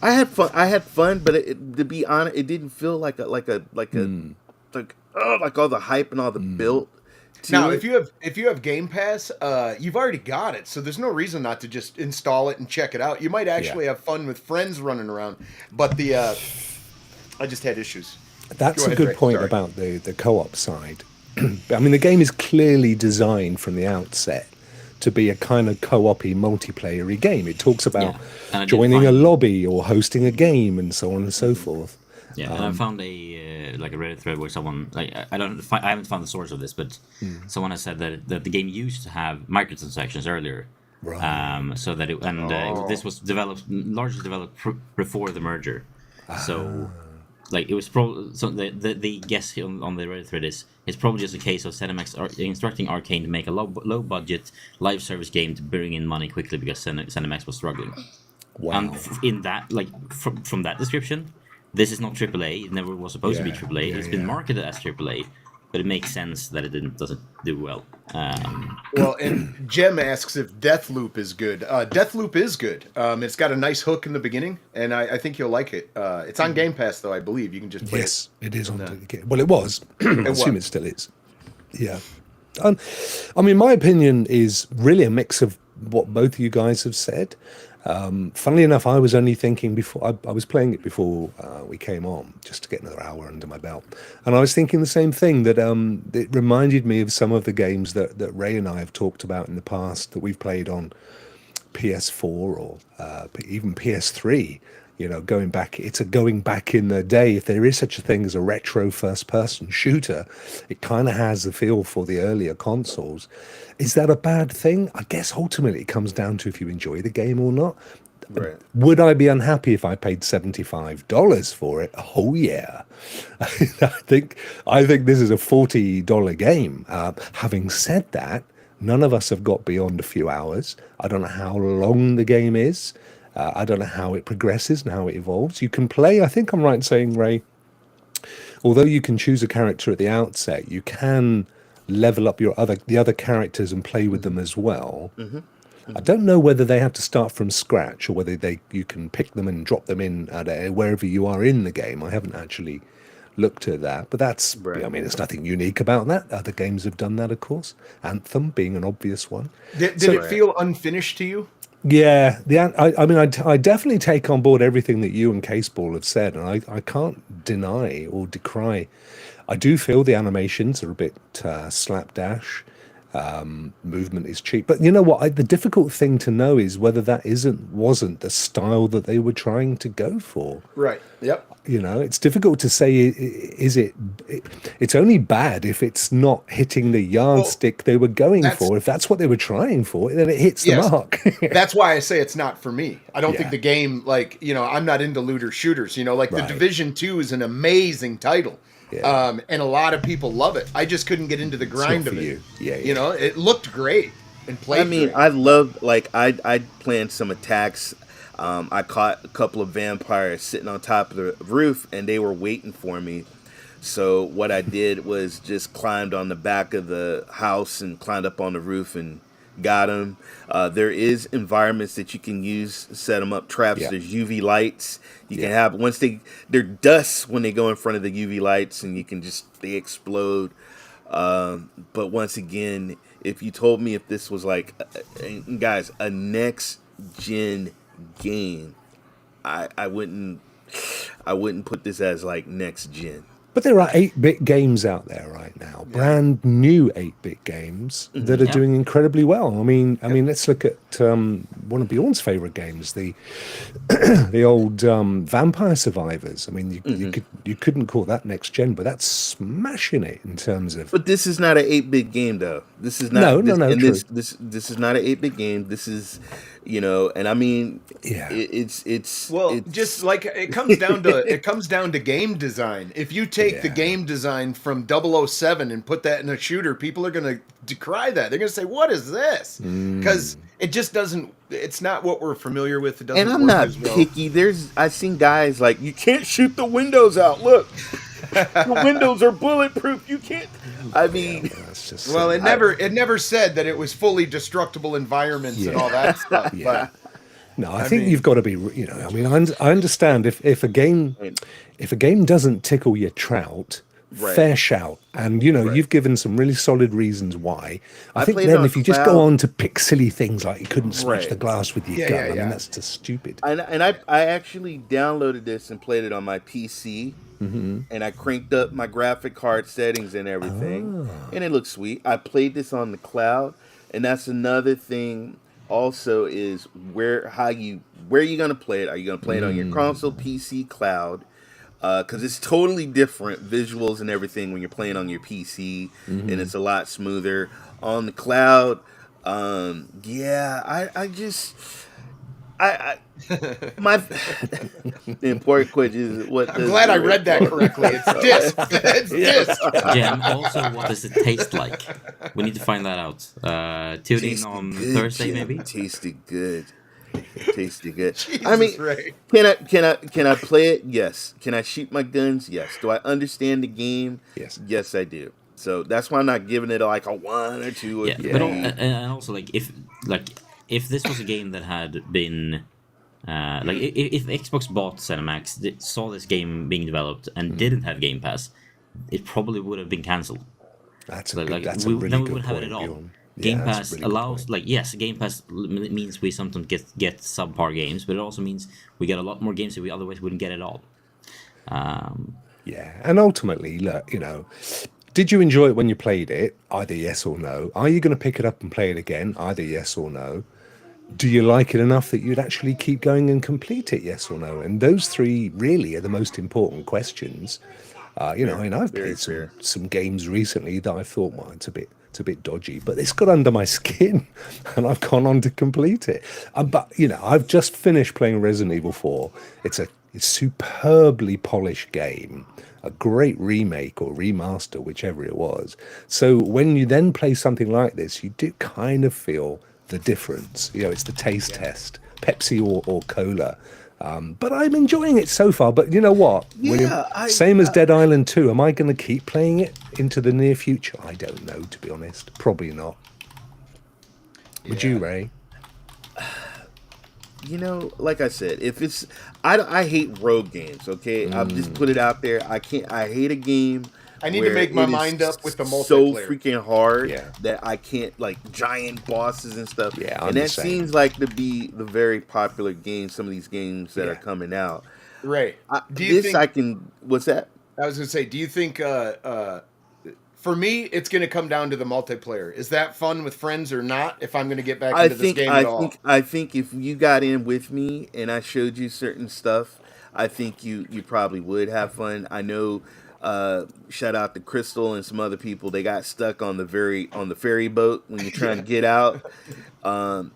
Speaker 3: had fun, but to be honest, it didn't feel like all the hype and all the build.
Speaker 5: Now, if you have Game Pass, you've already got it, so there's no reason not to just install it and check it out. You might actually have fun with friends running around, but I just had issues.
Speaker 2: That's a good point about the co-op side. I mean, the game is clearly designed from the outset to be a kind of co-op-y, multiplayer-y game. It talks about joining a lobby or hosting a game and so on and so forth.
Speaker 4: Yeah, and I found a Reddit thread where someone I haven't found the source of this, but someone has said that the game used to have microtransactions earlier,
Speaker 2: Right.
Speaker 4: So that this was largely developed before the merger. So, like, it was so the guess here on the Reddit thread is it's probably just a case of ZeniMax instructing Arcane to make a low budget live service game to bring in money quickly because ZeniMax was struggling.
Speaker 2: Wow.
Speaker 4: In that, like, from that description, this is not AAA. It never was supposed to be AAA. It's been marketed as AAA, but it makes sense that it doesn't do well.
Speaker 5: Well, and Jem asks if Deathloop is good. Deathloop is good. It's got a nice hook in the beginning, and I think you'll like it. It's on Game Pass, though, I believe. You can just play
Speaker 2: Yes, it is on the game. Well, it was. I assume it still is. Yeah. I mean, my opinion is really a mix of what both of you guys have said. Funnily enough, I was only thinking before I was playing it before we came on, just to get another hour under my belt, and I was thinking the same thing, that it reminded me of some of the games that Ray and I have talked about in the past that we've played on PS4 or even PS3. You know, going back in the day. If there is such a thing as a retro first-person shooter, it kind of has the feel for the earlier consoles. Is that a bad thing? I guess ultimately it comes down to if you enjoy the game or not.
Speaker 3: Right.
Speaker 2: Would I be unhappy if I paid $75 for it? Oh yeah, I think this is a $40 game. Having said that, none of us have got beyond a few hours. I don't know how long the game is. I don't know how it progresses and how it evolves. You can play, I think I'm right in saying, Ray, although you can choose a character at the outset, you can level up the other characters and play with them as well. I don't know whether they have to start from scratch or whether you can pick them and drop them in at wherever you are in the game. I haven't actually looked at that, but that's, I mean, there's nothing unique about that. Other games have done that, of course. Anthem being an obvious one.
Speaker 5: Did it feel unfinished to you?
Speaker 2: Yeah, I mean, I definitely take on board everything that you and Caseball have said, and I can't deny or decry. I do feel the animations are a bit slapdash. Movement is cheap, but you know what? The difficult thing to know is whether that wasn't the style that they were trying to go for.
Speaker 5: Right. Yep.
Speaker 2: You know, it's difficult to say. It's only bad if it's not hitting the yardstick they were going for. If that's what they were trying for, then it hits the mark.
Speaker 5: That's why I say it's not for me. I don't think the game, like, you know, I'm not into looter shooters. You know, like the Division 2 is an amazing title. Yeah. And a lot of people love it. I just couldn't get into the grind of it.
Speaker 2: Yeah.
Speaker 5: You know, it looked great and played.
Speaker 3: I mean,
Speaker 5: great.
Speaker 3: I loved, like, I planned some attacks. I caught a couple of vampires sitting on top of the roof, and they were waiting for me. So what I did was just climbed on the back of the house and climbed up on the roof and got them. There is environments that you can use, set them up traps.
Speaker 2: Yeah.
Speaker 3: There's UV lights. You can have, once they're dust when they go in front of the UV lights, and you can they explode. But once again, if you told me if this was like, guys, a next gen game, I wouldn't put this as like next gen.
Speaker 2: But there are 8-bit games out there right now, brand new 8-bit games that are doing incredibly well. I mean, let's look at one of Bjorn's favorite games, the old Vampire Survivors. I mean, you couldn't call that next gen, but that's smashing it in terms of.
Speaker 3: But this is not an 8-bit game, though. This is not.
Speaker 2: No.
Speaker 3: This is not an 8-bit game. This is, you know, and I mean, it's
Speaker 5: just like it comes down to game design. If you take the game design from 007 and put that in a shooter, people are going to decry that. They're going to say, "What is this?" Because it just doesn't. It's not what we're familiar with. It doesn't.
Speaker 3: And I'm not picky. I've seen guys like, you can't shoot the windows out. Look, the windows are bulletproof. You can't. I mean,
Speaker 5: it never said that it was fully destructible environments and all that stuff. But
Speaker 2: no, I think you've got to be. You know, I mean, I understand if a game doesn't tickle your trout, fair shout. And you know, you've given some really solid reasons why. I think then if you just go on to pick silly things like you couldn't smash the glass with your gun, I mean, that's just stupid.
Speaker 3: And I actually downloaded this and played it on my PC. And I cranked up my graphic card settings and everything, and it looks sweet. I played this on the cloud, and that's another thing. Also, is where you gonna play it? Are you gonna play it on your console, PC, cloud? Because it's totally different visuals and everything when you're playing on your PC, and it's a lot smoother on the cloud. Yeah, I just, I my the important question is what.
Speaker 5: I'm glad I read that correctly. It's disc. It's disc.
Speaker 4: Jam. Also, what does it taste like? We need to find that out. Tune in
Speaker 3: Tasted
Speaker 4: on
Speaker 3: good,
Speaker 4: Thursday,
Speaker 3: Jim.
Speaker 4: maybe.
Speaker 3: Tasted good. Tasted good.
Speaker 5: Jesus,
Speaker 3: I mean,
Speaker 5: Ray.
Speaker 3: can I play it? Yes. Can I shoot my guns? Yes. Do I understand the game?
Speaker 2: Yes.
Speaker 3: Yes, I do. So that's why I'm not giving it like a 1 or 2 or
Speaker 4: Yeah,
Speaker 3: 3.
Speaker 4: but and also if this was a game that had been if Xbox bought ZeniMax, saw this game being developed and didn't have Game Pass, it probably would have been cancelled.
Speaker 2: That's a
Speaker 4: Like,
Speaker 2: good,
Speaker 4: like
Speaker 2: that's
Speaker 4: we,
Speaker 2: a really
Speaker 4: then we
Speaker 2: good
Speaker 4: wouldn't have
Speaker 2: point,
Speaker 4: it at all.
Speaker 2: Bjorn.
Speaker 4: Game
Speaker 2: Yeah, that's a
Speaker 4: Pass
Speaker 2: really good
Speaker 4: allows,
Speaker 2: point.
Speaker 4: like, yes, Game Pass means we sometimes get subpar games, but it also means we get a lot more games that we otherwise wouldn't get at all.
Speaker 2: Yeah, and ultimately, look, did you enjoy it when you played it? Either yes or no. Are you going to pick it up and play it again? Either yes or no. Do you like it enough that you'd actually keep going and complete it? Yes or no? And those three really are the most important questions. I mean, I've
Speaker 3: very
Speaker 2: played
Speaker 3: fair.
Speaker 2: some games recently that I thought, well, it's a bit dodgy, but it's got under my skin, and I've gone on to complete it. But I've just finished playing Resident Evil 4. It's a superbly polished game, a great remake or remaster, whichever it was. So when you then play something like this, you do kind of feel the difference. It's the taste test, Pepsi or cola. But I'm enjoying it so far. But you know what, William? Same as Dead Island 2. Am I going to keep playing it into the near future? I don't know, to be honest. Probably not. Would you, Ray?
Speaker 3: Like I said, if it's, I hate rogue games. Okay, I'll just put it out there. I hate a game.
Speaker 5: I need to
Speaker 3: where
Speaker 5: make my
Speaker 3: it is
Speaker 5: mind up with the
Speaker 3: so
Speaker 5: multiplayer.
Speaker 3: freaking hard
Speaker 2: Yeah.
Speaker 3: that I can't, like, giant bosses and stuff.
Speaker 2: Yeah, I'm
Speaker 3: and
Speaker 2: the
Speaker 3: that
Speaker 2: same.
Speaker 3: seems like to be the very popular games. Some of these games that
Speaker 2: Yeah.
Speaker 3: are coming out.
Speaker 5: Ray, do you think?
Speaker 3: What's that?
Speaker 5: I was going to say, do you think? For me, it's going to come down to the multiplayer. Is that fun with friends or not? If I'm going to get back into this game at all,
Speaker 3: I think if you got in with me and I showed you certain stuff, I think you probably would have fun. I know. Shout out to Crystal and some other people. They got stuck on the ferry boat when you're trying to get out. But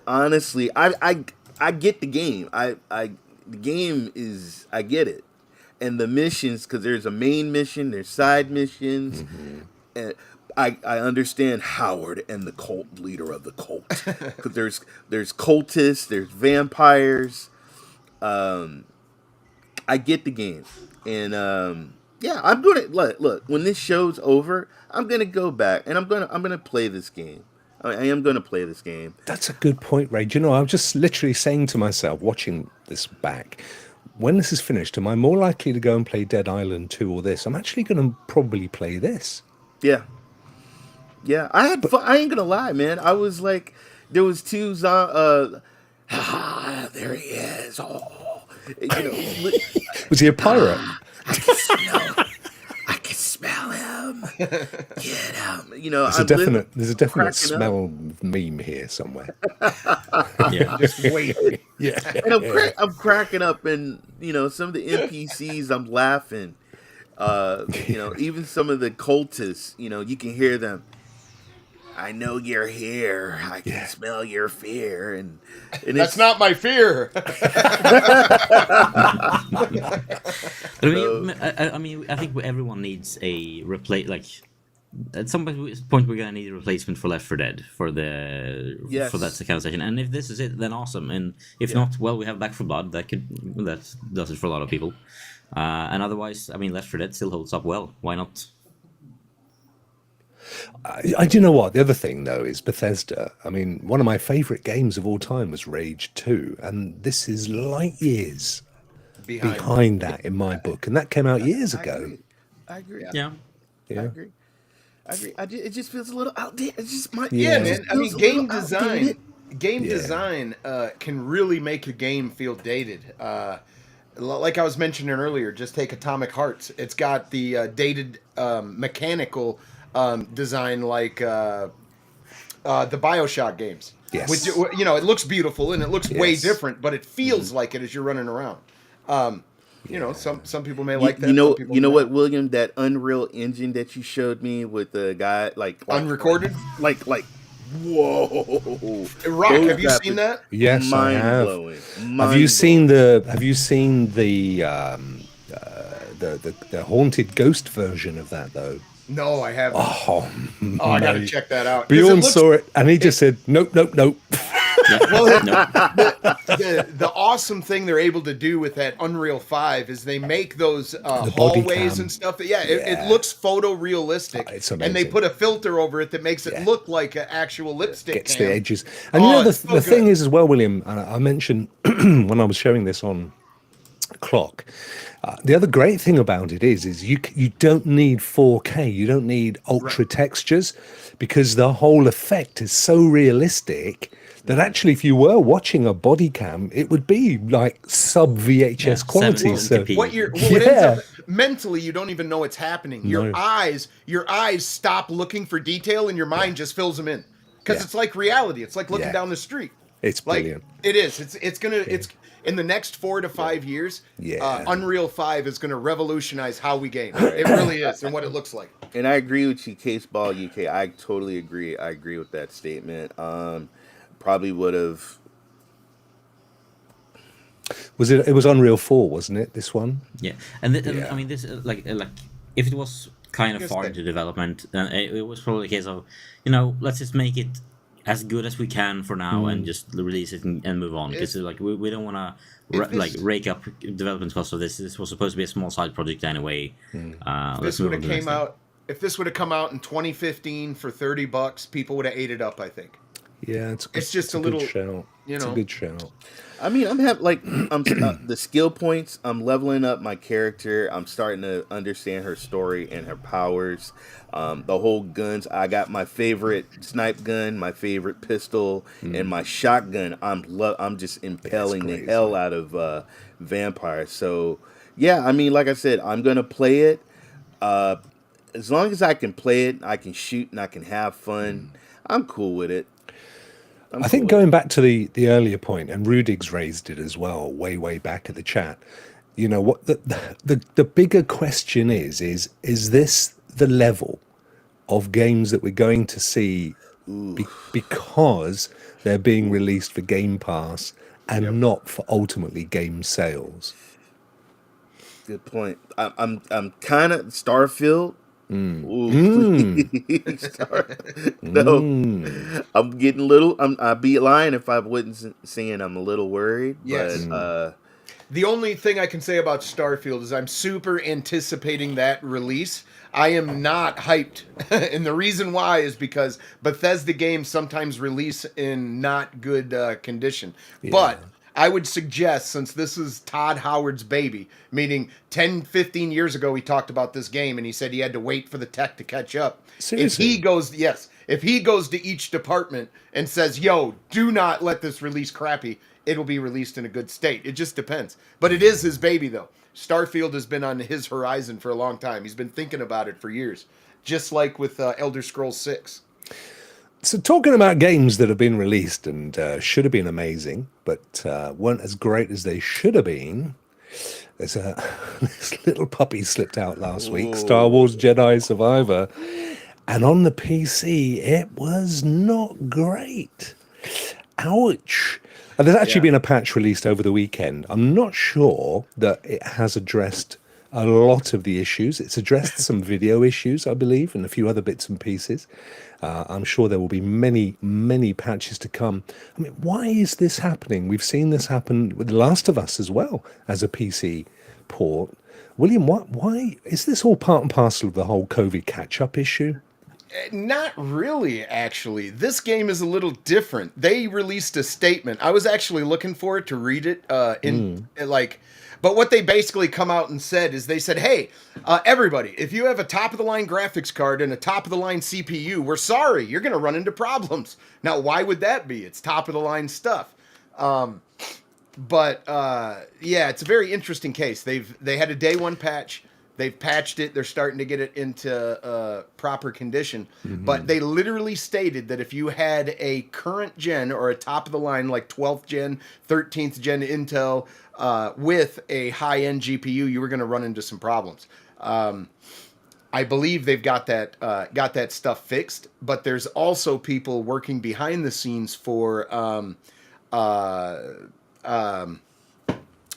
Speaker 3: honestly, I get the game. The game is, I get it. And the missions, because there's a main mission, there's side missions, and I understand Howard and the cult leader of the cult, because there's cultists, there's vampires. I get the game, and I'm gonna look when this show's over. I'm gonna go back and I'm gonna play this game. I am gonna play this game.
Speaker 2: That's a good point, Ray. Do you know, I'm just literally saying to myself, watching this back, when this is finished, am I more likely to go and play Dead Island 2 or this? I'm actually going to probably play this.
Speaker 3: Yeah. I had fun. I ain't gonna lie, man. I was like, there was two there he is. Oh,
Speaker 2: Was he a pirate?
Speaker 3: I can smell him. Get him.
Speaker 2: There's a definite smell meme here somewhere.
Speaker 4: Yeah.
Speaker 5: just wait.
Speaker 2: Yeah.
Speaker 3: And I'm cracking up, and some of the NPCs, I'm laughing. Even some of the cultists, you can hear them. I know you're here. I can smell your fear, and
Speaker 5: That's not my fear.
Speaker 4: I think everyone needs a replace. Like, at some point, we're gonna need a replacement for Left 4 Dead for that kind of session. And if this is it, then awesome. And if not, well, we have Back 4 Blood. That does it for a lot of people. And otherwise, Left 4 Dead still holds up well. Why not?
Speaker 2: Do you know what? The other thing, though, is Bethesda. One of my favourite games of all time was Rage 2, and this is light years behind that in my book, and that came out years ago.
Speaker 3: I agree.
Speaker 4: Yeah.
Speaker 3: I agree. It just feels a little outdated. It's just my
Speaker 5: Man. Game
Speaker 3: design.
Speaker 5: Design can really make a game feel dated. Like I was mentioning earlier, just take Atomic Hearts. It's got the dated mechanical design like the BioShock games.
Speaker 2: Yes.
Speaker 5: Which, it looks beautiful and it looks way
Speaker 2: Yes.
Speaker 5: different, but it feels like it as you're running around. Some people may like that.
Speaker 3: You know,
Speaker 5: some people
Speaker 3: you know
Speaker 5: may
Speaker 3: what,
Speaker 5: not.
Speaker 3: William? That Unreal Engine that you showed me with the guy, like
Speaker 5: Unrecorded?
Speaker 3: like Whoa.
Speaker 5: Rokk, have you seen that?
Speaker 2: Yes, I
Speaker 3: Mind
Speaker 2: have.
Speaker 3: blowing.
Speaker 2: Have you seen the the haunted ghost version of that though?
Speaker 5: No, I haven't.
Speaker 2: Oh,
Speaker 5: Oh, I got to
Speaker 2: mate.
Speaker 5: check that out. 'Cause
Speaker 2: Bjorn saw it and he just said, "Nope, nope, nope."
Speaker 5: Well,
Speaker 4: No.
Speaker 5: the awesome thing they're able to do with that Unreal 5 is they make those
Speaker 2: The body
Speaker 5: hallways
Speaker 2: cam.
Speaker 5: and stuff. It
Speaker 2: Yeah.
Speaker 5: looks photorealistic.
Speaker 2: It's
Speaker 5: and they
Speaker 2: amazing.
Speaker 5: put a filter over it that makes it
Speaker 2: Yeah.
Speaker 5: look like an actual lipstick
Speaker 2: Gets
Speaker 5: cam.
Speaker 2: the edges. And you know
Speaker 5: it's so
Speaker 2: the thing
Speaker 5: good.
Speaker 2: is as well, William. I mentioned when I was showing this on Clock. The other great thing about it is you don't need 4K. You don't need ultra textures because the whole effect is so realistic that actually, if you were watching a body cam, it would be like sub VHS
Speaker 4: Yeah,
Speaker 2: quality.
Speaker 4: 720p.
Speaker 5: What ends up mentally, you don't even know it's happening. Your eyes stop looking for detail, and your mind just fills them in because it's like reality. It's like looking down the street.
Speaker 2: It's
Speaker 5: Like
Speaker 2: brilliant.
Speaker 5: it is. It's in the next 4 to 5 years. Unreal 5 is going to revolutionize how we game. It really is, and what it looks like.
Speaker 3: And I agree with you, Caseball UK. I totally agree. I agree with that statement. Probably would have.
Speaker 2: It was Unreal 4, wasn't it? This one.
Speaker 4: Yeah, and I mean, this like if it was kind of far
Speaker 5: that-
Speaker 4: into development, then it was probably a case of, let's just make it as good as we can for now and just release it and move on, because like we don't want to rake up development costs of this. This was supposed to be a small side project anyway.
Speaker 5: This would have came out. If this would have come out in 2015 for $30, people would have ate it up. I think.
Speaker 2: Yeah,
Speaker 5: It's just
Speaker 2: a
Speaker 5: a little,
Speaker 2: good shout.
Speaker 5: you
Speaker 2: It's a
Speaker 5: know.
Speaker 2: good shout.
Speaker 3: I mean, I'm the skill points. I'm leveling up my character. I'm starting to understand her story and her powers. The whole guns. I got my favorite snipe gun, my favorite pistol, and my shotgun. I'm just impaling the hell out of vampires. So yeah, I mean, like I said, I'm gonna play it. As long as I can play it, I can shoot and I can have fun. I'm cool with it.
Speaker 2: I think going back to the earlier point, and Rudig's raised it as well, way back at the chat. You know what the bigger question is this the level of games that we're going to see because they're being released for Game Pass and not for ultimately game sales?
Speaker 3: Good point. I'm kind of Starfield. No, I'm getting a little. I'd be lying if I wasn't saying I'm a little worried.
Speaker 5: Yes.
Speaker 3: But
Speaker 5: The only thing I can say about Starfield is I'm super anticipating that release. I am not hyped. And the reason why is because Bethesda games sometimes release in not good condition. But I would suggest, since this is Todd Howard's baby, meaning 10, 15 years ago he talked about this game and he said he had to wait for the tech to catch up.
Speaker 2: Seriously?
Speaker 5: If he goes to each department and says, yo, do not let this release crappy, it'll be released in a good state. It just depends. But it is his baby, though. Starfield has been on his horizon for a long time. He's been thinking about it for years, just like with Elder Scrolls 6.
Speaker 2: So talking about games that have been released and should have been amazing, but weren't as great as they should have been, there's this little puppy slipped out last week, Star Wars Jedi Survivor, and on the PC, it was not great. Ouch. And there's actually been a patch released over the weekend. I'm not sure that it has addressed a lot of the issues. It's addressed some video issues, I believe, and a few other bits and pieces. I'm sure there will be many patches to come. I mean, why is this happening? We've seen this happen with The Last of Us as well as a PC port. William, why is this all part and parcel of the whole COVID catch-up issue?
Speaker 5: Not really, actually. This game is a little different. They released a statement. I was actually looking for it to read it but what they basically come out and said is they said, hey, everybody, if you have a top-of-the-line graphics card and a top-of-the-line CPU, we're sorry, you're going to run into problems. Now, why would that be? It's top-of-the-line stuff. It's a very interesting case. They had a day one patch. They've patched it. They're starting to get it into proper condition. But they literally stated that if you had a current gen or a top-of-the-line, like 12th gen, 13th gen Intel, with a high-end GPU, you were going to run into some problems. I believe they've got that stuff fixed, but there's also people working behind the scenes for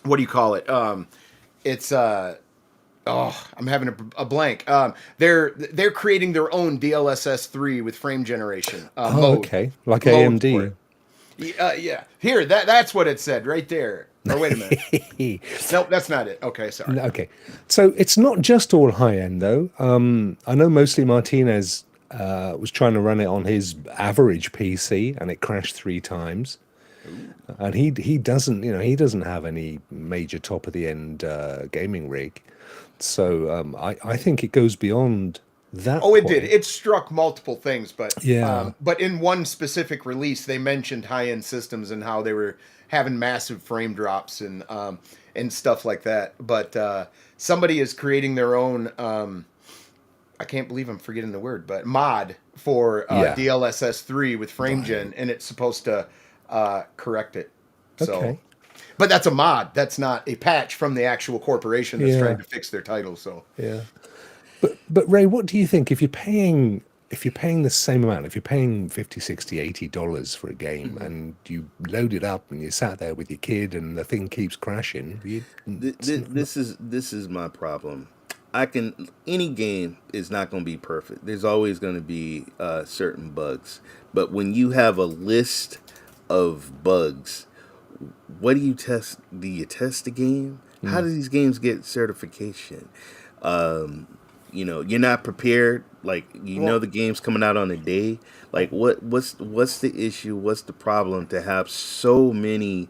Speaker 5: what do you call it? It's I'm having a blank. They're creating their own DLSS 3 with frame generation mode.
Speaker 2: Okay, like
Speaker 5: Mode for
Speaker 2: AMD.
Speaker 5: it. Yeah. Here, that's what it said right there. Or wait a minute. Nope, that's not it. Okay, sorry.
Speaker 2: Okay, so it's not just all high end though. I know mostly Martinez was trying to run it on his average PC, and it crashed 3 times. And he doesn't, he doesn't have any major top of the end gaming rig. So I think it goes beyond that.
Speaker 5: Oh, it
Speaker 2: point.
Speaker 5: did. It struck multiple things, but
Speaker 2: Yeah.
Speaker 5: but in one specific release, they mentioned high end systems and how they were having massive frame drops and stuff like that. But somebody is creating their own. I can't believe I'm forgetting the word, but mod for DLSS 3 with frame gen, and it's supposed to correct it. So,
Speaker 2: Okay.
Speaker 5: but that's a mod. That's not a patch from the actual corporation that's trying to fix their title. So
Speaker 2: Yeah. But Ray, what do you think if you're paying the same amount, if you're paying $50, $60, $80 for a game, and you load it up and you sat there with your kid and the thing keeps crashing,
Speaker 3: This is my problem. Any game is not going to be perfect. There's always going to be certain bugs. But when you have a list of bugs, what do you test? Do you test the game? How do these games get certification? You're not prepared. Like, the game's coming out on a day. Like, what's the issue? What's the problem to have so many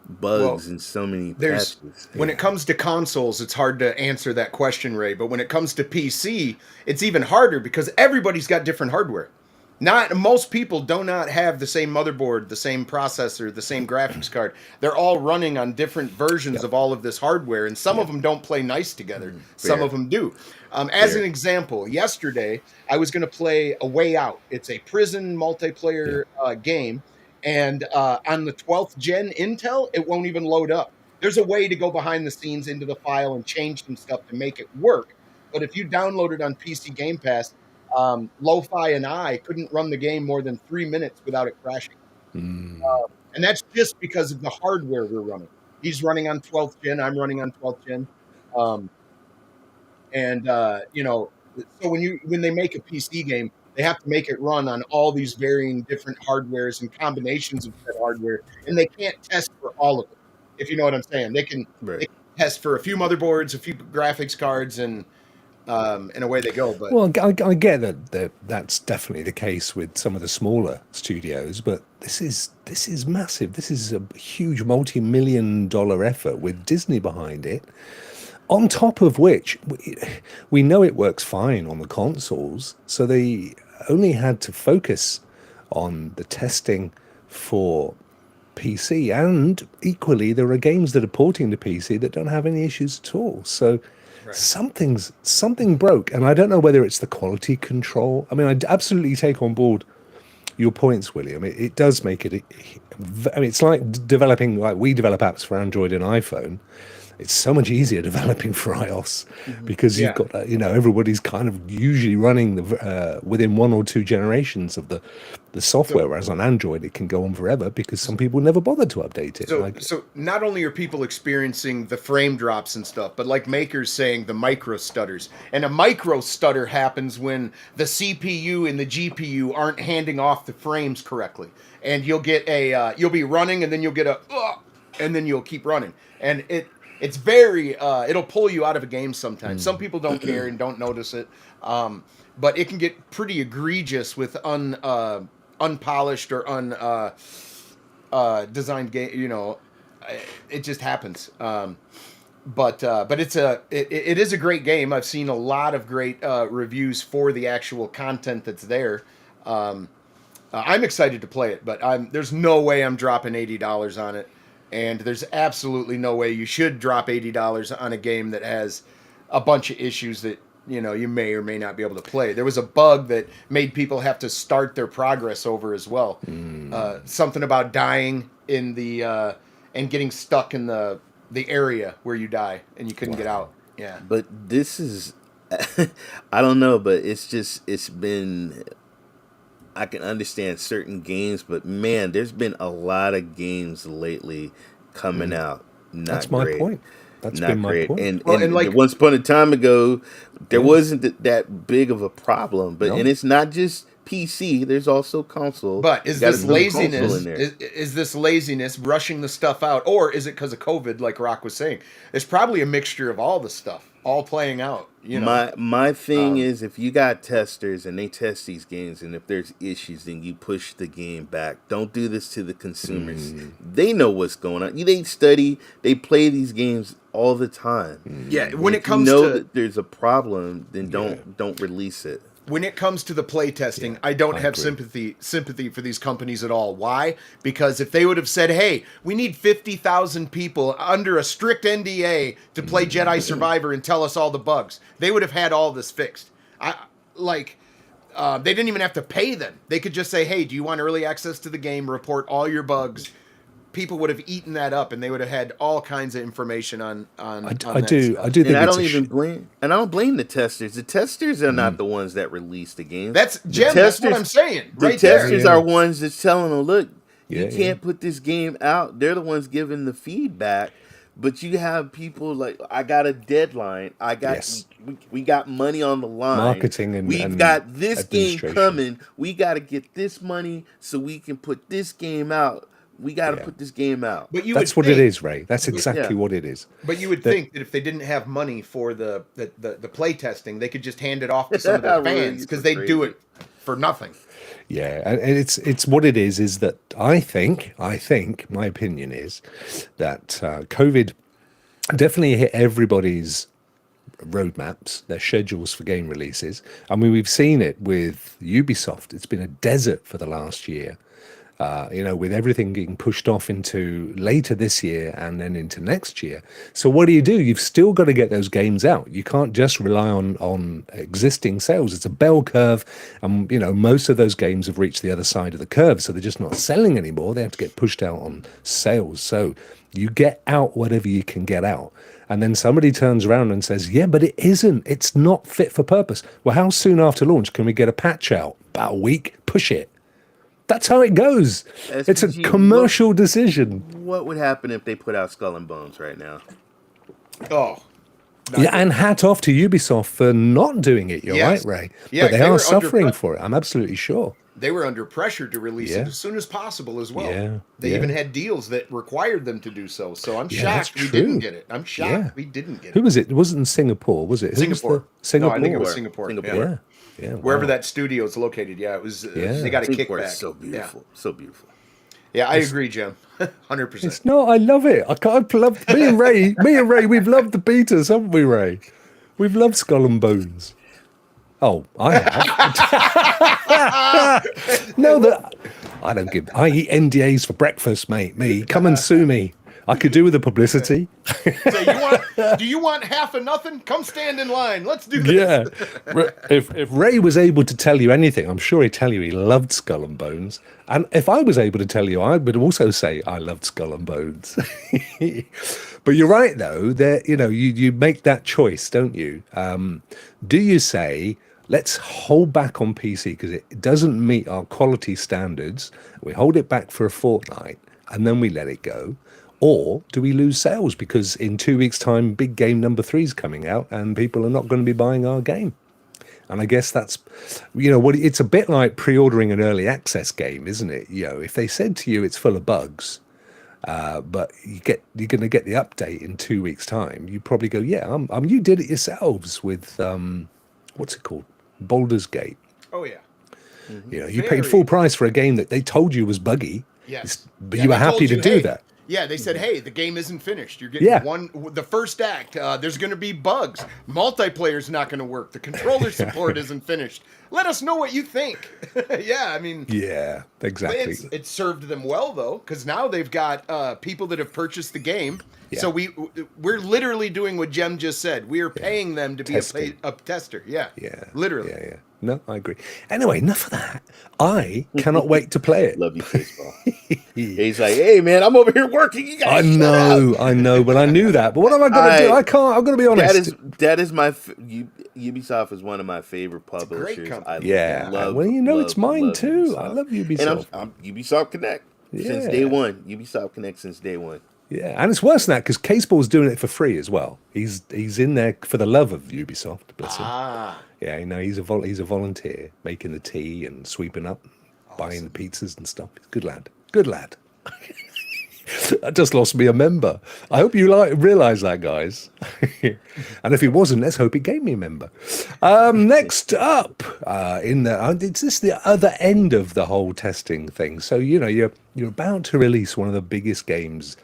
Speaker 3: bugs and so many patches?
Speaker 5: When it comes to consoles, it's hard to answer that question, Ray. But when it comes to PC, it's even harder because everybody's got different hardware. Most people do not have the same motherboard, the same processor, the same graphics card. They're all running on different versions of all of this hardware, and some of them don't play nice together. Some of them do. As an example, yesterday I was going to play A Way Out. It's a prison multiplayer game, and on the 12th gen Intel, it won't even load up. There's a way to go behind the scenes into the file and change some stuff to make it work. But if you download it on PC Game Pass, Lo-Fi and I couldn't run the game more than 3 minutes without it crashing. And that's just because of the hardware we're running. He's running on 12th gen. I'm running on 12th gen. So when they make a PC game, they have to make it run on all these varying different hardwares and combinations of that hardware, and they can't test for all of it. If you know what I'm saying, they can test for a few motherboards, a few graphics cards, and away they go. But
Speaker 2: I get that that's definitely the case with some of the smaller studios, but this is massive. This is a huge multi-million-dollar effort with Disney behind it. On top of which, we know it works fine on the consoles, so they only had to focus on the testing for PC, and equally there are games that are porting to PC that don't have any issues at all. So something broke, and I don't know whether it's the quality control. I mean, I absolutely take on board your points, William. It does make it. I mean, it's like developing, like we develop apps for Android and iPhone. It's so much easier developing for iOS because you've got everybody's kind of usually running within 1 or 2 generations of the software, whereas on Android it can go on forever because some people never bothered to update it.
Speaker 5: So not only are people experiencing the frame drops and stuff, but like Maker's saying, the micro stutters. And a micro stutter happens when the CPU and the GPU aren't handing off the frames correctly, and you'll get you'll be running and then you'll get and then you'll keep running, and it's very, it'll pull you out of a game sometimes. Some people don't care and don't notice it, but it can get pretty egregious with unpolished or designed game. It just happens. But it is a great game. I've seen a lot of great reviews for the actual content that's there. I'm excited to play it, but there's no way I'm dropping $80 on it. And there's absolutely no way you should drop $80 on a game that has a bunch of issues that you may or may not be able to play. There was a bug that made people have to start their progress over as well. Something about dying in the and getting stuck in the area where you die and you couldn't get out. Yeah.
Speaker 3: But this is I don't know, but it's been. I can understand certain games, but man, there's been a lot of games lately coming out. Not
Speaker 2: That's my
Speaker 3: great.
Speaker 2: point. That's
Speaker 3: Not
Speaker 2: been my
Speaker 3: great.
Speaker 2: point.
Speaker 3: And
Speaker 5: like,
Speaker 3: once upon a time ago, there wasn't that big of a problem. But
Speaker 2: No.
Speaker 3: and it's not just PC. There's also console.
Speaker 5: but is
Speaker 3: You gotta
Speaker 5: this
Speaker 3: throw the console
Speaker 5: laziness?
Speaker 3: in there.
Speaker 5: Is this laziness rushing the stuff out, or is it because of COVID? Like Rock was saying, it's probably a mixture of all the stuff, all playing out. You know,
Speaker 3: My thing is, if you got testers and they test these games, and if there's issues, then you push the game back. Don't do this to the consumers. They know what's going on. They study, they play these games all the time.
Speaker 5: yeah. When
Speaker 3: If
Speaker 5: it comes
Speaker 3: you know
Speaker 5: to
Speaker 3: that there's a problem, then don't release it.
Speaker 5: when it comes to the play testing, I don't have
Speaker 2: agree.
Speaker 5: sympathy for these companies at all. Why? Because if they would have said, "Hey, we need 50,000 people under a strict NDA to play Jedi Survivor and tell us all the bugs," they would have had all this fixed. They didn't even have to pay them. They could just say, "Hey, do you want early access to the game? Report all your bugs." People would have eaten that up, and they would have had all kinds of information on.
Speaker 2: I
Speaker 5: that
Speaker 2: do
Speaker 5: stuff.
Speaker 2: think
Speaker 3: And I
Speaker 2: it's
Speaker 3: don't
Speaker 2: a
Speaker 3: even blame. And I don't blame the testers. The testers are not the ones that release the game.
Speaker 5: That's Jim. That's what I'm saying.
Speaker 3: The
Speaker 5: Right there.
Speaker 3: testers are ones that's telling them, "Look, you
Speaker 2: Yeah,
Speaker 3: can't put this game out." They're the ones giving the feedback. But you have people like, "I got a deadline. I got
Speaker 2: Yes.
Speaker 3: we got money on the line.
Speaker 2: Marketing and-
Speaker 3: we've
Speaker 2: and
Speaker 3: got this game
Speaker 2: administration.
Speaker 3: coming. We got to get this money so we can put this game out. We got to put this game out."
Speaker 5: But you
Speaker 2: That's
Speaker 5: would
Speaker 2: what it
Speaker 5: think-
Speaker 2: is, Ray. That's exactly what it is.
Speaker 5: But you would think that if they didn't have money for the play testing, they could just hand it off to some of their
Speaker 3: Really,
Speaker 5: fans
Speaker 3: it's
Speaker 5: because they do
Speaker 3: crazy.
Speaker 5: it for nothing.
Speaker 2: Yeah, and it's what it is that I think my opinion is that COVID definitely hit everybody's roadmaps, their schedules for game releases. I mean, we've seen it with Ubisoft. It's been a desert for the last year. With everything getting pushed off into later this year and then into next year. So what do? You've still got to get those games out. You can't just rely on existing sales. It's a bell curve, and most of those games have reached the other side of the curve, so they're just not selling anymore. They have to get pushed out on sales. So you get out whatever you can get out. And then somebody turns around and says, "Yeah, but it isn't. It's not fit for purpose." Well, how soon after launch can we get a patch out? About a week. Push it. That's how it goes. It's a
Speaker 3: SPG,
Speaker 2: commercial decision.
Speaker 3: What would happen if they put out Skull and Bones right now?
Speaker 5: Oh,
Speaker 2: Yeah, and hat off to Ubisoft for not doing it. You're
Speaker 5: Yes.
Speaker 2: right, Ray.
Speaker 5: Yeah,
Speaker 2: but they
Speaker 5: they
Speaker 2: are
Speaker 5: were
Speaker 2: suffering
Speaker 5: under-
Speaker 2: for it. I'm absolutely sure.
Speaker 5: they were under pressure to release
Speaker 2: Yeah.
Speaker 5: it as soon as possible as well.
Speaker 2: Yeah,
Speaker 5: They
Speaker 2: yeah.
Speaker 5: even had deals that required them to do so. So I'm
Speaker 2: Yeah, that's
Speaker 5: shocked we didn't
Speaker 2: true.
Speaker 5: get it. I'm shocked
Speaker 2: Yeah.
Speaker 5: we didn't get
Speaker 2: Who
Speaker 5: it.
Speaker 2: was it? It wasn't Singapore, was it? Who was
Speaker 5: Singapore.
Speaker 2: the- Singapore.
Speaker 5: No, I think it was Singapore.
Speaker 3: Singapore.
Speaker 5: Yeah.
Speaker 2: Yeah, yeah.
Speaker 5: Wherever
Speaker 2: wow.
Speaker 5: that studio is located. Yeah, it was.
Speaker 2: Yeah.
Speaker 5: They got a
Speaker 3: Singapore
Speaker 5: kickback.
Speaker 3: is so beautiful. So beautiful.
Speaker 5: Yeah, I agree, Jim. 100%.
Speaker 2: It's not. I love it. I've loved me and Ray. We've loved the beaters, haven't we, Ray? We've loved Skull and Bones. Oh, I have. No, that I don't give. I eat NDAs for breakfast, mate. Me, come and sue me. I could do with the publicity.
Speaker 5: So do you want half of nothing? Come stand in line. Let's do this.
Speaker 2: Yeah. If Ray was able to tell you anything, I'm sure he'd tell you he loved Skull and Bones. And if I was able to tell you, I would also say I loved Skull and Bones. But you're right, though. That you make that choice, don't you? Do you say, let's hold back on PC because it doesn't meet our quality standards? We hold it back for a fortnight and then we let it go. Or do we lose sales because in 2 weeks' time, big game number 3 is coming out and people are not going to be buying our game? And I guess that's, it's a bit like pre-ordering an early access game, isn't it? If they said to you it's full of bugs, but you're going to get the update in 2 weeks' time, you probably go, yeah, you did it yourselves with, what's it called? Baldur's Gate.
Speaker 5: Oh, yeah.
Speaker 2: You paid full price for a game that they told you was buggy,
Speaker 5: Yes.
Speaker 2: but
Speaker 5: Yeah,
Speaker 2: you were
Speaker 5: they told
Speaker 2: happy to
Speaker 5: you,
Speaker 2: do
Speaker 5: hey,
Speaker 2: that.
Speaker 5: Yeah, they said, hey, the game isn't finished. You're getting
Speaker 2: Yeah.
Speaker 5: the first act. There's going to be bugs. Multiplayer's not going to work. The controller support isn't finished. Let us know what you think. Yeah, I mean,
Speaker 2: Yeah, exactly.
Speaker 5: it served them well, though, because now they've got people that have purchased the game.
Speaker 2: Yeah.
Speaker 5: So we're literally doing what Jem just said. We are paying them to be
Speaker 2: Testing.
Speaker 5: a tester. Yeah,
Speaker 2: Yeah.
Speaker 5: literally.
Speaker 2: Yeah. No, I agree. Anyway, enough of that. I cannot wait to play it.
Speaker 3: Love you, baseball. He's like, "Hey, man, I'm over here working. You
Speaker 2: I
Speaker 3: guys,
Speaker 2: know, but I knew that. But what am I going to do? I can't. I'm going to be honest.
Speaker 3: That is my. Ubisoft is one of my favorite publishers.
Speaker 5: company.
Speaker 2: Well, you know, it's mine too.
Speaker 3: Ubisoft.
Speaker 2: I love Ubisoft.
Speaker 3: And I'm Ubisoft Connect since day one. Ubisoft Connect since day one.
Speaker 2: Yeah, and it's worse than that because Caseball's doing it for free as well. He's in there for the love of Ubisoft. Bless him. Yeah, you know, he's a volunteer making the tea and sweeping up, buying the pizzas and stuff. He's a good lad. Good lad. I just lost me a member. I hope you realize that, guys. And if he wasn't, let's hope he gave me a member. Next up, it's just the other end of the whole testing thing. So you know you're about to release one of the biggest games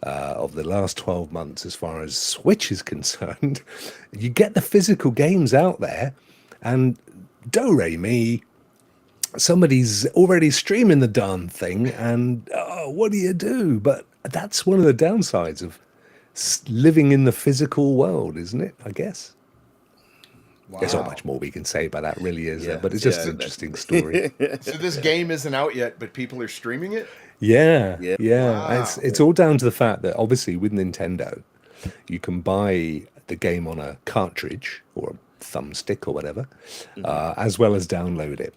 Speaker 2: of the last 12 months as far as Switch is concerned. You get the physical games out there, and do-re-mi, somebody's already streaming the darn thing, and what do you do? But that's one of the downsides of living in the physical world, isn't it? I guess. Wow. There's not much more we can say about that, really, is there? But it's just an interesting story.
Speaker 5: So this game isn't out yet, but people are streaming it?
Speaker 2: Yeah.
Speaker 5: Wow.
Speaker 2: It's all down to the fact that obviously with Nintendo, you can buy the game on a cartridge or a thumbstick or whatever, as well as download it.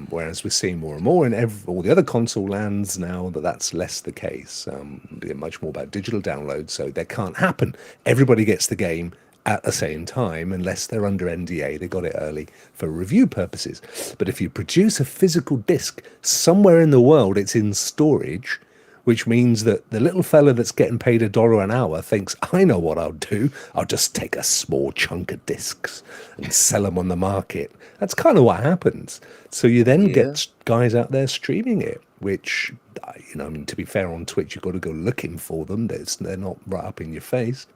Speaker 2: Whereas we're seeing more and more in all the other console lands now that's less the case. They're much more about digital download, so that can't happen. Everybody gets the game at the same time unless they're under NDA. They got it early for review purposes. But if you produce a physical disc somewhere in the world, it's in storage, which means that the little fella that's getting paid $1 an hour thinks, I know what I'll do. I'll just take a small chunk of discs and sell them on the market. That's kind of what happens. So you then get guys out there streaming it, which, you know, I mean, to be fair, on Twitch, you've got to go looking for them. They're not right up in your face.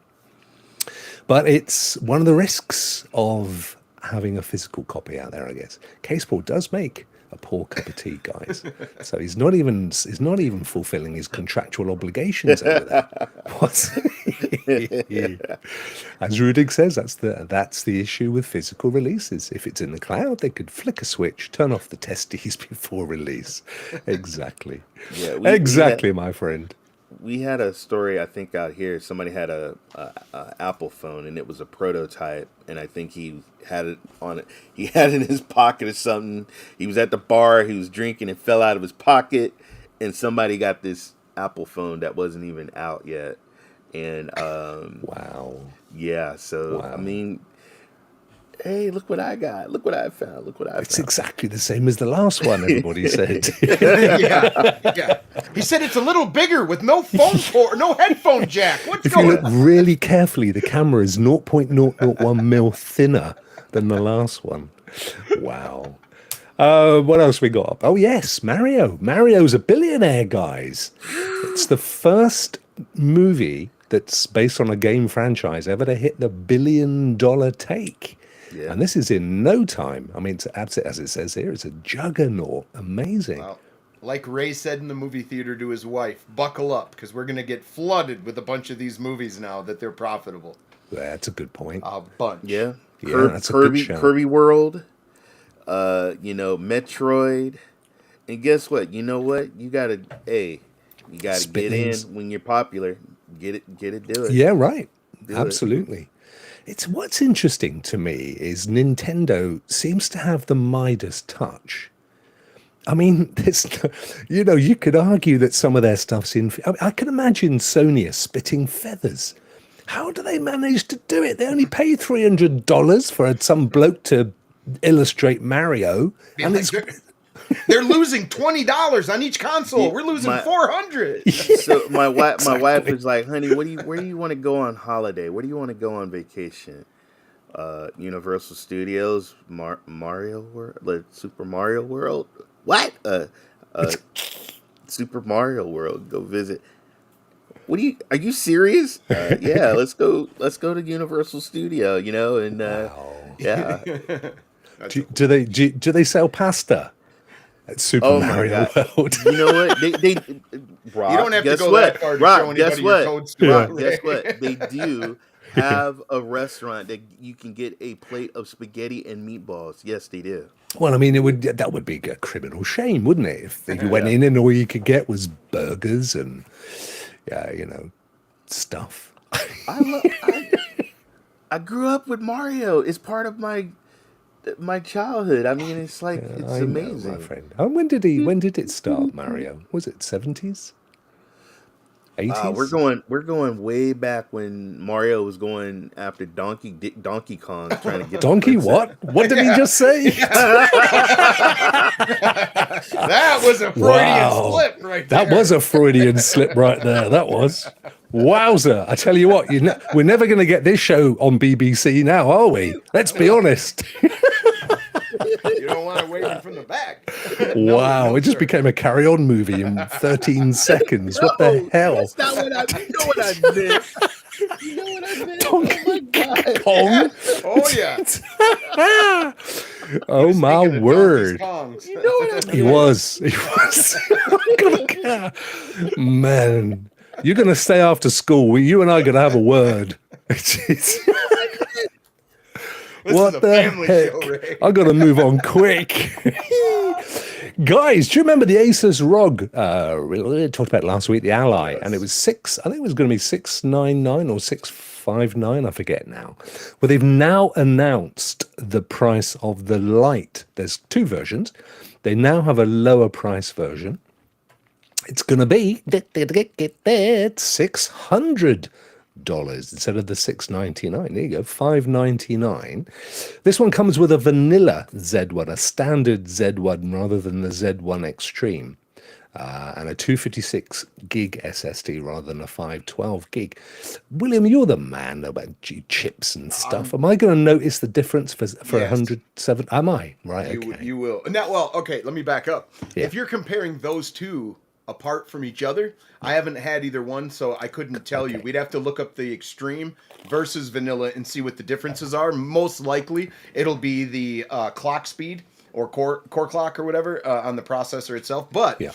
Speaker 2: But it's one of the risks of having a physical copy out there, I guess. Caseball does make a poor cup of tea, guys. So he's not even fulfilling his contractual obligations over that. As Rudig says, that's the issue with physical releases. If it's in the cloud, they could flick a switch, turn off the testes before release. Exactly. Exactly, my friend.
Speaker 3: We had a story, I think, out here. Somebody had a Apple phone, and it was a prototype. And I think he had it on it. He had it in his pocket or something. He was at the bar. He was drinking. It fell out of his pocket, and somebody got this Apple phone that wasn't even out yet. And
Speaker 2: wow.
Speaker 3: Yeah. So I mean, hey, look what I got. Look what I found.
Speaker 2: It's exactly the same as the last one, everybody said.
Speaker 5: Yeah. He said it's a little bigger with no phone cord, no headphone jack. What's going on?
Speaker 2: If you look really carefully, the camera is 0.001 mil thinner than the last one. Wow. What else we got? Oh, yes, Mario. Mario's a billionaire, guys. It's the first movie that's based on a game franchise ever to hit the $1 billion take. Yeah. And this is in no time. I mean, as it says here, it's a juggernaut. Amazing.
Speaker 5: Wow. Like Ray said in the movie theater to his wife, buckle up, because we're going to get flooded with a bunch of these movies now that they're profitable.
Speaker 2: That's a good point.
Speaker 5: A bunch.
Speaker 3: Yeah.
Speaker 2: That's a good show.
Speaker 3: Kirby World, Metroid. And guess what? You know what? You got to get in when you're popular. Get it, do it.
Speaker 2: Yeah, right. Absolutely. It's what's interesting to me is Nintendo seems to have the Midas touch. I mean, you could argue that some of their stuff's in. I can imagine Sony spitting feathers. How do they manage to do it? They only pay $300 for some bloke to illustrate Mario, and
Speaker 5: they're losing $20 on each console. We're losing $400.
Speaker 3: So my wife is like, honey, where do you want to go on holiday? Where do you want to go on vacation? Universal Studios, Mario World, Super Mario World. What? Super Mario World. Go visit. Are you serious? Yeah, let's go to Universal Studio. And
Speaker 2: wow.
Speaker 3: Yeah.
Speaker 2: Do they sell pasta at Super Mario World?
Speaker 3: You know what? They Rock,
Speaker 5: you don't have to go
Speaker 3: what?
Speaker 5: that far to
Speaker 3: Rock,
Speaker 5: show anybody your code store.
Speaker 3: Rock, guess what? They do have a restaurant that you can get a plate of spaghetti and meatballs. Yes, they do.
Speaker 2: Well, I mean, that would be a criminal shame, wouldn't it? If you went in and all you could get was burgers and stuff.
Speaker 3: I grew up with Mario. It's part of my childhood. I mean, it's like it's
Speaker 2: I know,
Speaker 3: amazing.
Speaker 2: my friend. And when did it start, Mario? Was it 70s? 80s?
Speaker 3: We're going way back when Mario was going after Donkey Kong, trying to get the
Speaker 2: Donkey
Speaker 3: princess.
Speaker 2: what? What did he just say?
Speaker 5: That was a Freudian slip right there.
Speaker 2: That was a Freudian slip right there. That was. Wowzer. I tell you what, we're never going to get this show on BBC now, are we? Let's be honest.
Speaker 5: You don't want to wave it from the back.
Speaker 2: Wow,
Speaker 5: No,
Speaker 2: it just
Speaker 5: sir.
Speaker 2: became a carry-on movie in 13 seconds. What the hell?
Speaker 3: That's not what I. You know what I meant. You know what I meant.
Speaker 2: Donkey
Speaker 3: Oh my God.
Speaker 2: Kong?
Speaker 5: Oh yeah.
Speaker 2: Oh my
Speaker 5: Speaking of
Speaker 2: word.
Speaker 5: Donkey Kongs.
Speaker 3: You know what I meant.
Speaker 2: He was. Man, you're going to stay after school. You and I are going to have a word.
Speaker 5: This
Speaker 2: What
Speaker 5: is a
Speaker 2: the
Speaker 5: family
Speaker 2: heck?
Speaker 5: show, Ray.
Speaker 2: I gotta move on quick. Guys, do you remember the Asus ROG? We talked about it last week, the Ally, and it was I think it was going to be 699 or 659, I forget now. Well, they've now announced the price of the Lite. There's two versions. They now have a lower price version. It's going to be $600 instead of the $699. There you go, $599. This one comes with a vanilla Z1, a standard Z1 rather than the Z1 Extreme, and a 256 gig SSD rather than a 512 gig. William, you're the man about chips and stuff. Am I going to notice the difference for
Speaker 5: Yes.
Speaker 2: 107? Am I? Right, okay.
Speaker 5: You will. Now, well, okay, let me back up.
Speaker 2: Yeah.
Speaker 5: If you're comparing those two apart from each other, I haven't had either one, so I couldn't tell you. We'd have to look up the Extreme versus vanilla and see what the differences are. Most likely, it'll be the clock speed or core clock or whatever on the processor itself. But
Speaker 2: Yeah.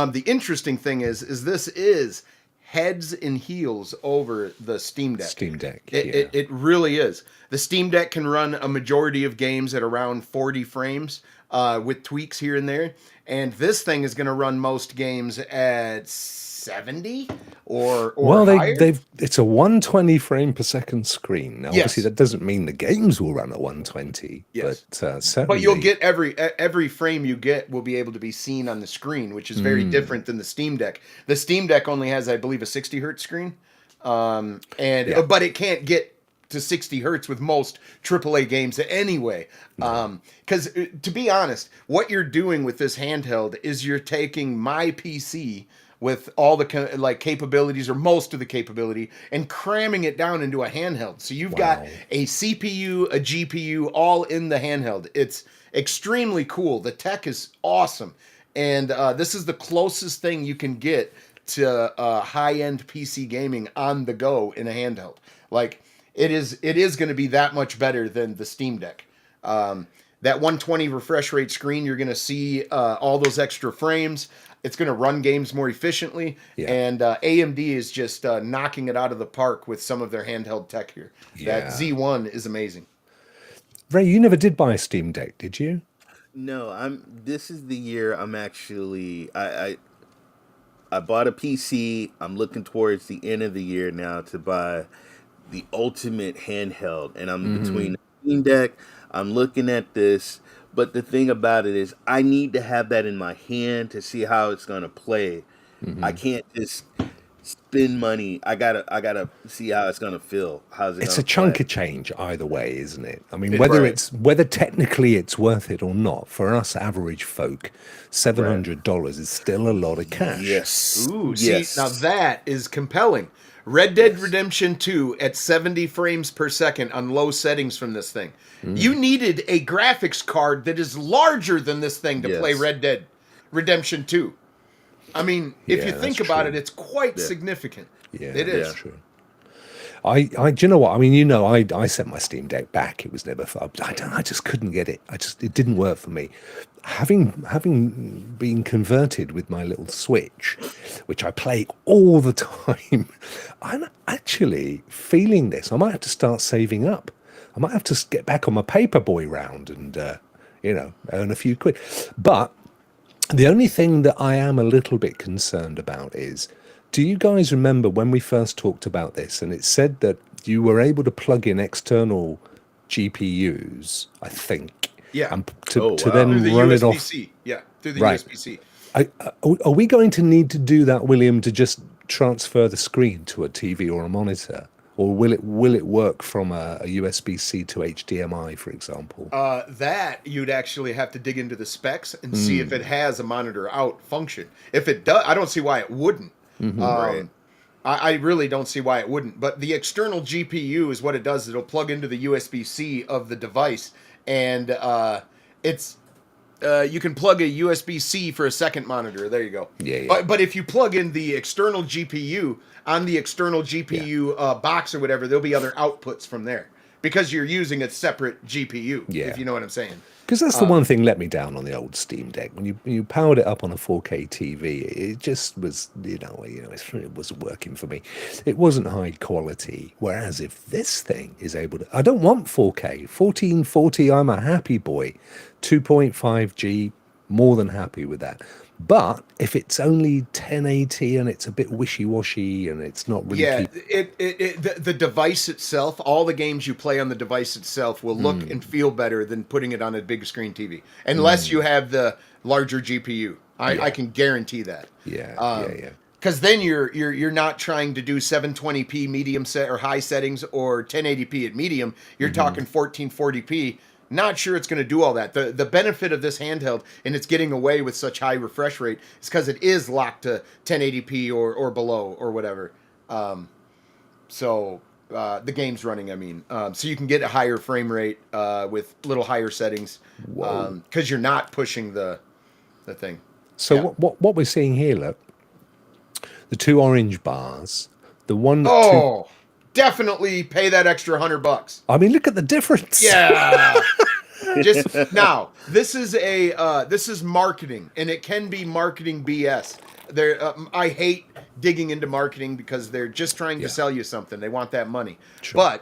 Speaker 5: the interesting thing is this is heads and heels over the Steam Deck.
Speaker 2: Steam Deck,
Speaker 5: It really is. The Steam Deck can run a majority of games at around 40 frames with tweaks here and there. And this thing is going to run most games at 70 or
Speaker 2: Well,
Speaker 5: higher.
Speaker 2: it's a 120 frame per second screen. Now,
Speaker 5: Yes.
Speaker 2: obviously, that doesn't mean the games will run at 120.
Speaker 5: Yes.
Speaker 2: But certainly,
Speaker 5: But you'll get every frame you get will be able to be seen on the screen, which is very different than the Steam Deck. The Steam Deck only has, I believe, a 60 hertz screen, but it can't get to 60 hertz with most AAA games anyway. Because to be honest, what you're doing with this handheld is you're taking my PC with all the capabilities or most of the capability and cramming it down into a handheld. So you've got a CPU, a GPU, all in the handheld. It's extremely cool. The tech is awesome. And this is the closest thing you can get to high-end PC gaming on the go in a handheld. Like, it is going to be that much better than the Steam Deck. That 120 refresh rate screen, you're going to see all those extra frames. It's going to run games more efficiently.
Speaker 2: Yeah.
Speaker 5: And AMD is just knocking it out of the park with some of their handheld tech here.
Speaker 2: Yeah.
Speaker 5: That Z1 is amazing.
Speaker 2: Ray, you never did buy a Steam Deck, did you?
Speaker 3: No, this is the year I'm actually I bought a PC. I'm looking towards the end of the year now to buy the ultimate handheld, and I'm between the Steam Deck. I'm looking at this, but the thing about it is I need to have that in my hand to see how it's gonna play. I can't just spend money. I gotta see how it's gonna feel. How's it?
Speaker 2: It's
Speaker 3: gonna
Speaker 2: a chunk
Speaker 3: play.
Speaker 2: of change either way, isn't it? I mean,
Speaker 3: It's
Speaker 2: whether
Speaker 3: right.
Speaker 2: whether technically it's worth it or not, for us average folk, $700 is still a lot of cash.
Speaker 3: Yes.
Speaker 5: Ooh,
Speaker 3: yes.
Speaker 5: see, now that is compelling. Red Dead Redemption 2 at 70 frames per second on low settings from this thing. You needed a graphics card that is larger than this thing to play
Speaker 3: Yes.
Speaker 5: Red Dead Redemption 2. I mean, if
Speaker 2: Yeah,
Speaker 5: you think
Speaker 2: that's
Speaker 5: about
Speaker 2: true.
Speaker 5: it, it's quite significant.
Speaker 2: Yeah,
Speaker 5: It is.
Speaker 2: that's true. Do you know what? I mean, I sent my Steam Deck back. It was never fun. I just couldn't get it. It didn't work for me. Having been converted with my little Switch, which I play all the time, I'm actually feeling this. I might have to start saving up. I might have to get back on my paperboy round and, earn a few quid. But the only thing that I am a little bit concerned about is, do you guys remember when we first talked about this and it said that you were able to plug in external GPUs, I think.
Speaker 5: Yeah.
Speaker 2: And to
Speaker 3: wow.
Speaker 2: then
Speaker 5: Through the
Speaker 2: run it
Speaker 5: USB-C.
Speaker 2: off.
Speaker 5: Yeah, through the
Speaker 2: Right.
Speaker 5: USB-C.
Speaker 2: Are we going to need to do that, William, to just transfer the screen to a TV or a monitor? Or will it work from a USB-C to HDMI, for example?
Speaker 5: That you'd actually have to dig into the specs and see if it has a monitor out function. If it does, I don't see why it wouldn't.
Speaker 3: Right.
Speaker 5: I really don't see why it wouldn't. But the external GPU is what it does. It'll plug into the USB-C of the device, and you can plug a USB-C for a second monitor. There you go.
Speaker 2: Yeah.
Speaker 5: But if you plug in the external GPU on the external GPU box or whatever, there'll be other outputs from there because you're using a separate GPU.
Speaker 2: Yeah.
Speaker 5: If you know what I'm saying.
Speaker 2: Because that's the one thing let me down on the old Steam Deck. When you powered it up on a 4K TV, it just was, it wasn't working for me. It wasn't high quality. Whereas if this thing is able to, I don't want 4K. 1440, I'm a happy boy. 2.5G, more than happy with that. But if it's only 1080 and it's a bit wishy-washy and it's not really...
Speaker 5: The device itself, all the games you play on the device itself will look and feel better than putting it on a big screen TV. Unless you have the larger GPU. I can guarantee that.
Speaker 2: Yeah.
Speaker 5: Because then you're not trying to do 720p medium set or high settings or 1080p at medium. You're talking 1440p. Not sure it's going to do all that. The benefit of this handheld, and it's getting away with such high refresh rate, is because it is locked to 1080p or below or whatever. So the game's running, I mean. So you can get a higher frame rate with little higher settings because you're not pushing the thing.
Speaker 2: So what we're seeing here, look, the two orange bars, the one...
Speaker 5: Definitely pay that extra $100.
Speaker 2: I mean, look at the difference.
Speaker 5: Yeah. Just now, this is marketing, and it can be marketing BS. I hate digging into marketing because they're just trying to sell you something. They want that money. Sure.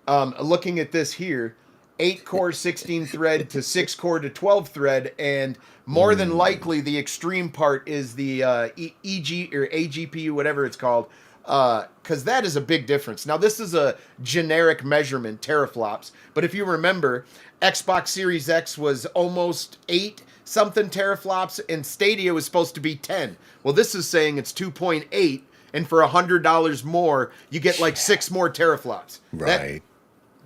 Speaker 5: But looking at this here, 8-core 16-thread to 6-core to 12-thread, and more than likely the extreme part is the EG or AGPU, whatever it's called. Because that is a big difference. Now, this is a generic measurement, teraflops, but if you remember, Xbox Series X was almost 8-something teraflops, and Stadia was supposed to be 10. Well, this is saying it's 2.8, and for $100 more, you get like 6 more teraflops.
Speaker 2: Right.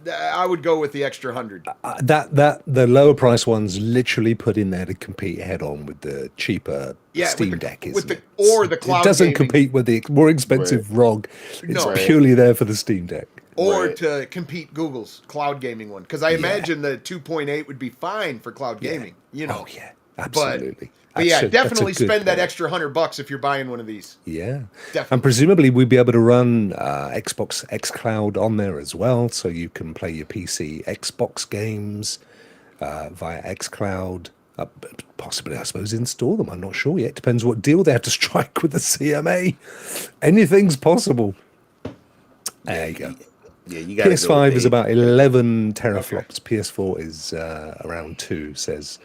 Speaker 5: I would go with the extra 100.
Speaker 2: The lower price ones literally put in there to compete head on with the cheaper Steam Deck, isn't it?
Speaker 5: Or the cloud
Speaker 2: It doesn't
Speaker 5: gaming.
Speaker 2: compete with the more expensive ROG. It's purely there for the Steam Deck.
Speaker 5: Or to compete Google's cloud gaming one. Because I imagine the 2.8 would be fine for cloud gaming. You know.
Speaker 2: Oh, yeah. Absolutely.
Speaker 5: But yeah, definitely spend that extra $100 if you're buying one of these.
Speaker 2: Yeah.
Speaker 5: Definitely.
Speaker 2: And presumably we'd be able to run Xbox xCloud on there as well, so you can play your PC Xbox games via xCloud. Possibly, I suppose, install them. I'm not sure yet. Depends what deal they have to strike with the CMA. Anything's possible. There you go.
Speaker 3: Yeah, you got
Speaker 2: PS5 is about 11 teraflops. PS4 is around 2, says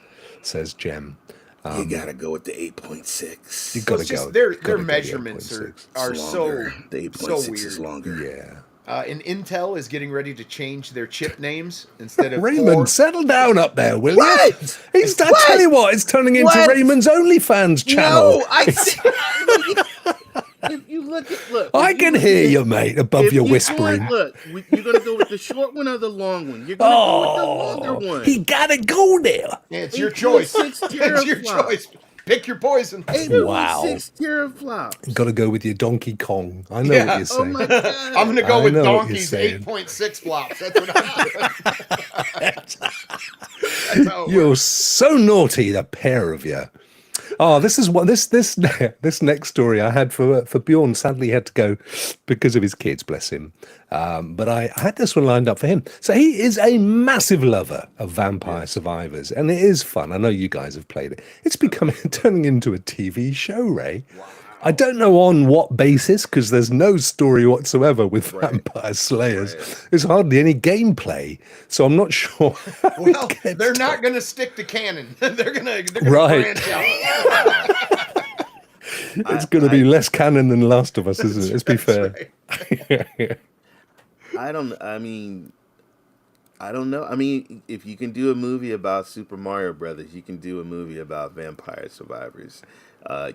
Speaker 2: Jem.
Speaker 3: You gotta go with the 8.6.
Speaker 2: You gotta go.
Speaker 5: Their measurements are so
Speaker 3: the 8.6
Speaker 5: so weird.
Speaker 3: is longer.
Speaker 2: Yeah.
Speaker 5: And Intel is getting ready to change their chip names instead of
Speaker 2: Raymond,
Speaker 5: Core.
Speaker 2: settle down up there, will you?
Speaker 3: What?
Speaker 2: I tell you what, it's turning into
Speaker 3: What?
Speaker 2: Raymond's OnlyFans channel.
Speaker 3: No, if you look.
Speaker 2: I can hear you, mate, above your whispering.
Speaker 3: You're gonna go with the short one or the long one. You're gonna go with the longer one.
Speaker 2: He gotta go there.
Speaker 5: Yeah, it's your choice.
Speaker 3: 8.6
Speaker 5: It's your choice. Pick your poison.
Speaker 3: 8.6 teraflops.
Speaker 2: Gotta go with your Donkey Kong. I know what you're
Speaker 3: Oh
Speaker 2: saying.
Speaker 3: my god!
Speaker 5: I'm gonna go
Speaker 2: I
Speaker 5: with
Speaker 2: know what you're
Speaker 5: Donkey's
Speaker 2: saying.
Speaker 5: 8.6 flops. That's what I'm doing. That's how it
Speaker 2: You're
Speaker 5: works.
Speaker 2: so naughty, the pair of you. Oh, this is what this next story I had for Bjorn. Sadly, he had to go because of his kids, bless him. But I had this one lined up for him. So he is a massive lover of Vampire Survivors, and it is fun. I know you guys have played it. It's turning into a TV show, Ray. Wow. I don't know on what basis, because there's no story whatsoever with Vampire Slayers. There's hardly any gameplay, so I'm not sure.
Speaker 5: Well, they're not going to stick to canon. They're gonna branch out.
Speaker 2: It's going to be less canon than Last of Us, isn't it? Let's be fair.
Speaker 3: I I don't. I don't know. I mean, if you can do a movie about Super Mario Brothers, you can do a movie about Vampire Survivors.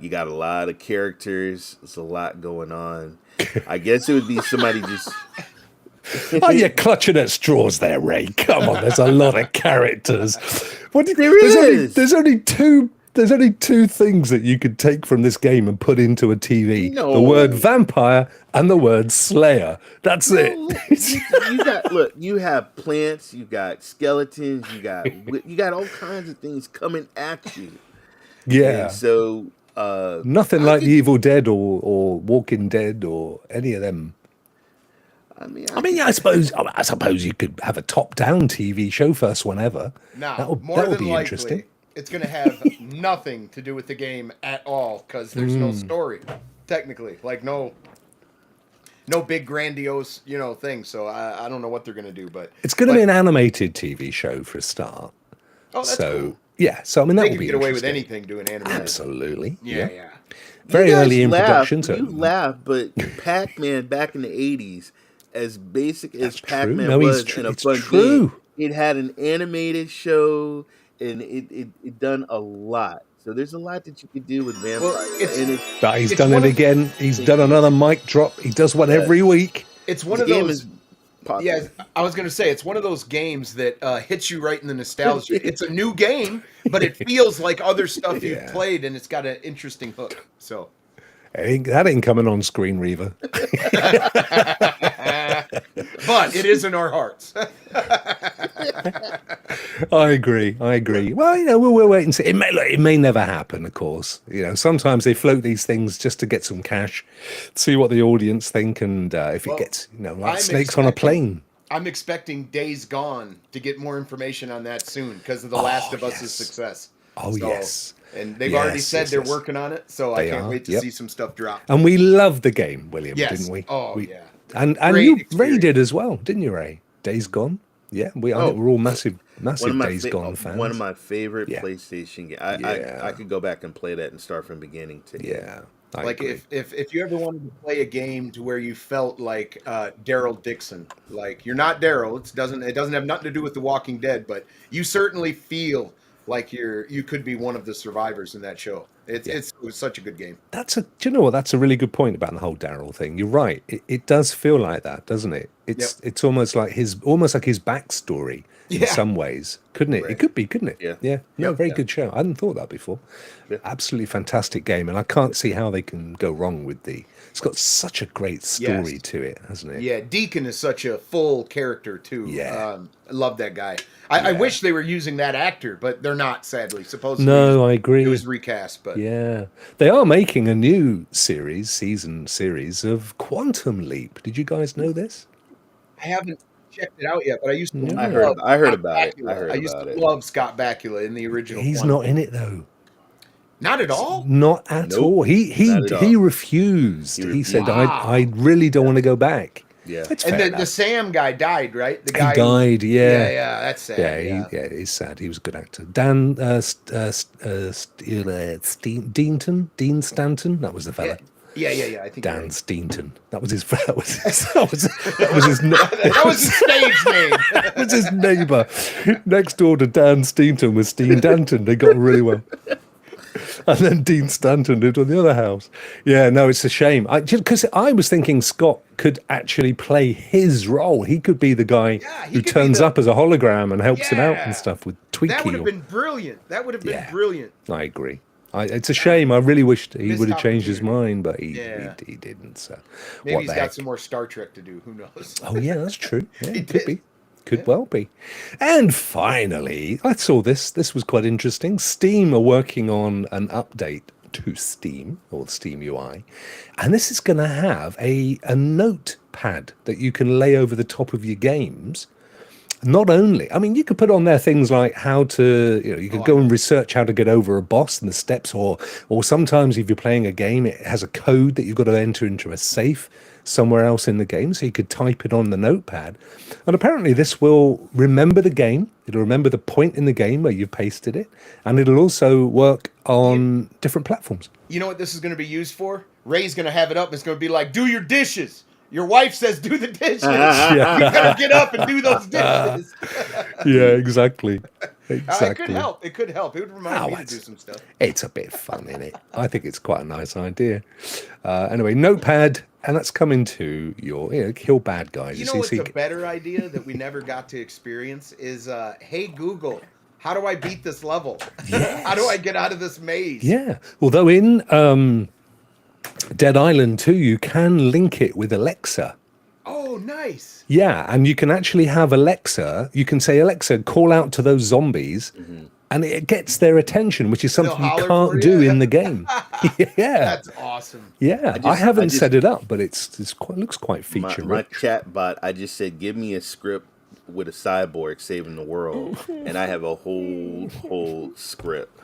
Speaker 3: You got a lot of characters. There's a lot going on. I guess it would be somebody just.
Speaker 2: Oh, you're clutching at straws there, Ray. Come on, there's a lot of characters. There's only two. There's only two things that you could take from this game and put into a TV:
Speaker 3: No.
Speaker 2: the word vampire and the word slayer. That's it.
Speaker 3: You have plants, you got skeletons, you got all kinds of things coming at you.
Speaker 2: Yeah.
Speaker 3: And so
Speaker 2: nothing like The Evil Dead or Walking Dead or any of them. I suppose you could have a top-down TV show, first one ever.
Speaker 5: Now,
Speaker 2: that would be interesting.
Speaker 5: It's going to have nothing to do with the game at all because there's no story, technically. Like no big grandiose, thing. So I don't know what they're going to do, but
Speaker 2: it's going to be an animated TV show for a start.
Speaker 5: Oh, that's cool.
Speaker 2: Yeah, so I mean
Speaker 5: They
Speaker 2: that would
Speaker 5: can
Speaker 2: be
Speaker 5: get away with
Speaker 2: interesting.
Speaker 5: anything doing animated.
Speaker 2: Absolutely.
Speaker 5: Yeah.
Speaker 2: Very
Speaker 3: You guys
Speaker 2: early in
Speaker 3: laugh,
Speaker 2: production. So
Speaker 3: You laugh, but Pac-Man back in the 80s, as basic as
Speaker 2: That's true.
Speaker 3: Pac-Man
Speaker 2: No,
Speaker 3: was
Speaker 2: it's
Speaker 3: in a
Speaker 2: it's
Speaker 3: fun
Speaker 2: true.
Speaker 3: game, it had an animated show, and it done a lot. So there's a lot that you could do with Vampire.
Speaker 5: Well,
Speaker 2: He's
Speaker 5: it's
Speaker 2: done
Speaker 5: one
Speaker 2: it
Speaker 5: of-
Speaker 2: again. He's done another mic drop. He does one every week.
Speaker 5: It's one
Speaker 3: the
Speaker 5: of
Speaker 3: game
Speaker 5: those.
Speaker 3: is popular.
Speaker 5: Yeah, I was gonna say it's one of those games that hits you right in the nostalgia. It's a new game, but it feels like other stuff you've
Speaker 2: Yeah.
Speaker 5: played, and it's got an interesting hook. So
Speaker 2: That ain't coming on Screen Reaver.
Speaker 5: but it is in our hearts.
Speaker 2: I agree. Well, we'll wait and see. It may never happen, of course. Sometimes they float these things just to get some cash, see what the audience think, and if it gets, like
Speaker 5: I'm
Speaker 2: snakes on a plane.
Speaker 5: I'm expecting Days Gone to get more information on that soon because of The Last of Us'
Speaker 2: yes.
Speaker 5: success.
Speaker 2: Oh, yes.
Speaker 5: And they've already
Speaker 2: Yes,
Speaker 5: said
Speaker 2: yes,
Speaker 5: they're
Speaker 2: yes.
Speaker 5: working on it, so I
Speaker 2: They
Speaker 5: can't
Speaker 2: are,
Speaker 5: wait to
Speaker 2: yep.
Speaker 5: see some stuff drop.
Speaker 2: And we loved the game, William,
Speaker 5: Yes.
Speaker 2: didn't we?
Speaker 5: Oh, yeah.
Speaker 2: And
Speaker 5: Great
Speaker 2: you, Ray,
Speaker 5: experience.
Speaker 2: did as well, didn't you, Ray? Days Gone. Yeah, I think we're all massive Days Gone fans.
Speaker 3: One of my favorite
Speaker 2: Yeah.
Speaker 3: PlayStation games.
Speaker 2: Yeah.
Speaker 3: I could go back and play that and start from beginning to end.
Speaker 2: Yeah, I
Speaker 5: Like
Speaker 2: agree.
Speaker 5: if you ever wanted to play a game to where you felt like Daryl Dixon, like you're not Daryl. It doesn't have nothing to do with The Walking Dead, but you certainly feel like you could be one of the survivors in that show. It was such a good game.
Speaker 2: Do you know what? That's a really good point about the whole Daryl thing. You're right. It does feel like that, doesn't it? It's almost like his backstory in
Speaker 5: Yeah.
Speaker 2: some ways, couldn't it?
Speaker 5: Right.
Speaker 2: It could be, couldn't it?
Speaker 3: Yeah.
Speaker 2: No, very good show. I hadn't thought that before.
Speaker 3: Yeah.
Speaker 2: Absolutely fantastic game, and I can't see how they can go wrong with It's got such a great story
Speaker 5: Yes.
Speaker 2: to it, hasn't it?
Speaker 5: Yeah, Deacon is such a full character too.
Speaker 2: Yeah.
Speaker 5: I love that guy. I wish they were using that actor, but they're not. Sadly, supposedly.
Speaker 2: No, I agree.
Speaker 5: It was recast, but
Speaker 2: Yeah, they are making a new season series of Quantum Leap. Did you guys know this?
Speaker 5: I haven't checked it out yet. But I used to.
Speaker 2: Yeah.
Speaker 3: I heard
Speaker 5: Scott
Speaker 3: about it.
Speaker 5: Bakula.
Speaker 3: I
Speaker 5: used
Speaker 3: heard
Speaker 5: to
Speaker 3: about it.
Speaker 5: love Scott Bakula in the original.
Speaker 2: He's
Speaker 5: Quantum.
Speaker 2: not in it though.
Speaker 5: Not at all.
Speaker 2: Not at
Speaker 3: Nope.
Speaker 2: all. He
Speaker 3: Not at
Speaker 2: he
Speaker 3: all.
Speaker 2: refused. He said,
Speaker 5: Wow.
Speaker 2: I really don't want to go back.
Speaker 3: Yeah.
Speaker 2: It's
Speaker 5: And
Speaker 2: fair
Speaker 5: the
Speaker 2: enough.
Speaker 5: Sam guy died, right? The
Speaker 2: He
Speaker 5: guy
Speaker 2: died. Yeah.
Speaker 5: Yeah, that's sad.
Speaker 2: Yeah, it's sad. He was a good actor. Dean Stanton. That was the fella.
Speaker 5: Yeah. I think you're
Speaker 2: Dan
Speaker 5: right.
Speaker 2: Steenton. That was his. That was his.
Speaker 5: That was his stage name.
Speaker 2: That was his neighbour. Next door to Dan Steenton was Dean Danton. They got really well. And then Dean Stanton lived on the other house. Yeah, no, it's a shame. Because I was thinking Scott could actually play his role. He could be the guy
Speaker 5: he
Speaker 2: who
Speaker 5: could be
Speaker 2: turns
Speaker 5: the-
Speaker 2: up as a hologram and helps him out
Speaker 5: Yeah.
Speaker 2: and stuff with Tweaky.
Speaker 5: That would have been brilliant. That would have been
Speaker 2: Yeah.
Speaker 5: brilliant.
Speaker 2: I agree. It's a shame. I really wished he
Speaker 5: Missed
Speaker 2: would have changed his
Speaker 5: opportunity.
Speaker 2: mind, but
Speaker 5: Yeah.
Speaker 2: he didn't. So
Speaker 5: Maybe
Speaker 2: what
Speaker 5: he's
Speaker 2: the
Speaker 5: got
Speaker 2: heck?
Speaker 5: some more Star Trek to do. Who knows?
Speaker 2: Oh yeah, that's true. Yeah,
Speaker 5: He
Speaker 2: it could
Speaker 5: did.
Speaker 2: be. Could well be. And finally, I saw this. This was quite interesting. Steam are working on an update to Steam or the Steam UI, and this is going to have a notepad that you can lay over the top of your games. Not only, I mean, you could put on there things like how to, you could go and research how to get over a boss and the steps, or sometimes if you're playing a game, it has a code that you've got to enter into a safe somewhere else in the game, so you could type it on the notepad. And apparently this will remember the game, it'll remember the point in the game where you've pasted it, and it'll also work on different platforms.
Speaker 5: You know what this is going to be used for? Ray's going to have it up. It's going to be like, do your dishes. Your wife says do the dishes.
Speaker 2: Yeah.
Speaker 5: You gotta get up and do those dishes.
Speaker 2: Yeah, exactly.
Speaker 5: It
Speaker 2: Exactly.
Speaker 5: could help. It could help. It would remind me to do some stuff.
Speaker 2: It's a bit fun, isn't it? I think it's quite a nice idea. Anyway, Notepad, and that's coming to your kill bad guys.
Speaker 5: You know what's a better idea that we never got to experience is, hey Google, how do I beat this level?
Speaker 2: Yes.
Speaker 5: How do I get out of this maze?
Speaker 2: Yeah. Although in Dead Island 2, you can link it with Alexa.
Speaker 5: Oh, nice.
Speaker 2: Yeah, and you can actually have Alexa, you can say, Alexa, call out to those zombies, and it gets their attention, which is something you can't do in the game. Yeah.
Speaker 5: That's awesome.
Speaker 2: Yeah, I haven't set it up, but it's quite, looks quite feature
Speaker 3: My
Speaker 2: rich.
Speaker 3: chat bot, I just said, give me a script with a cyborg saving the world, and I have a whole script.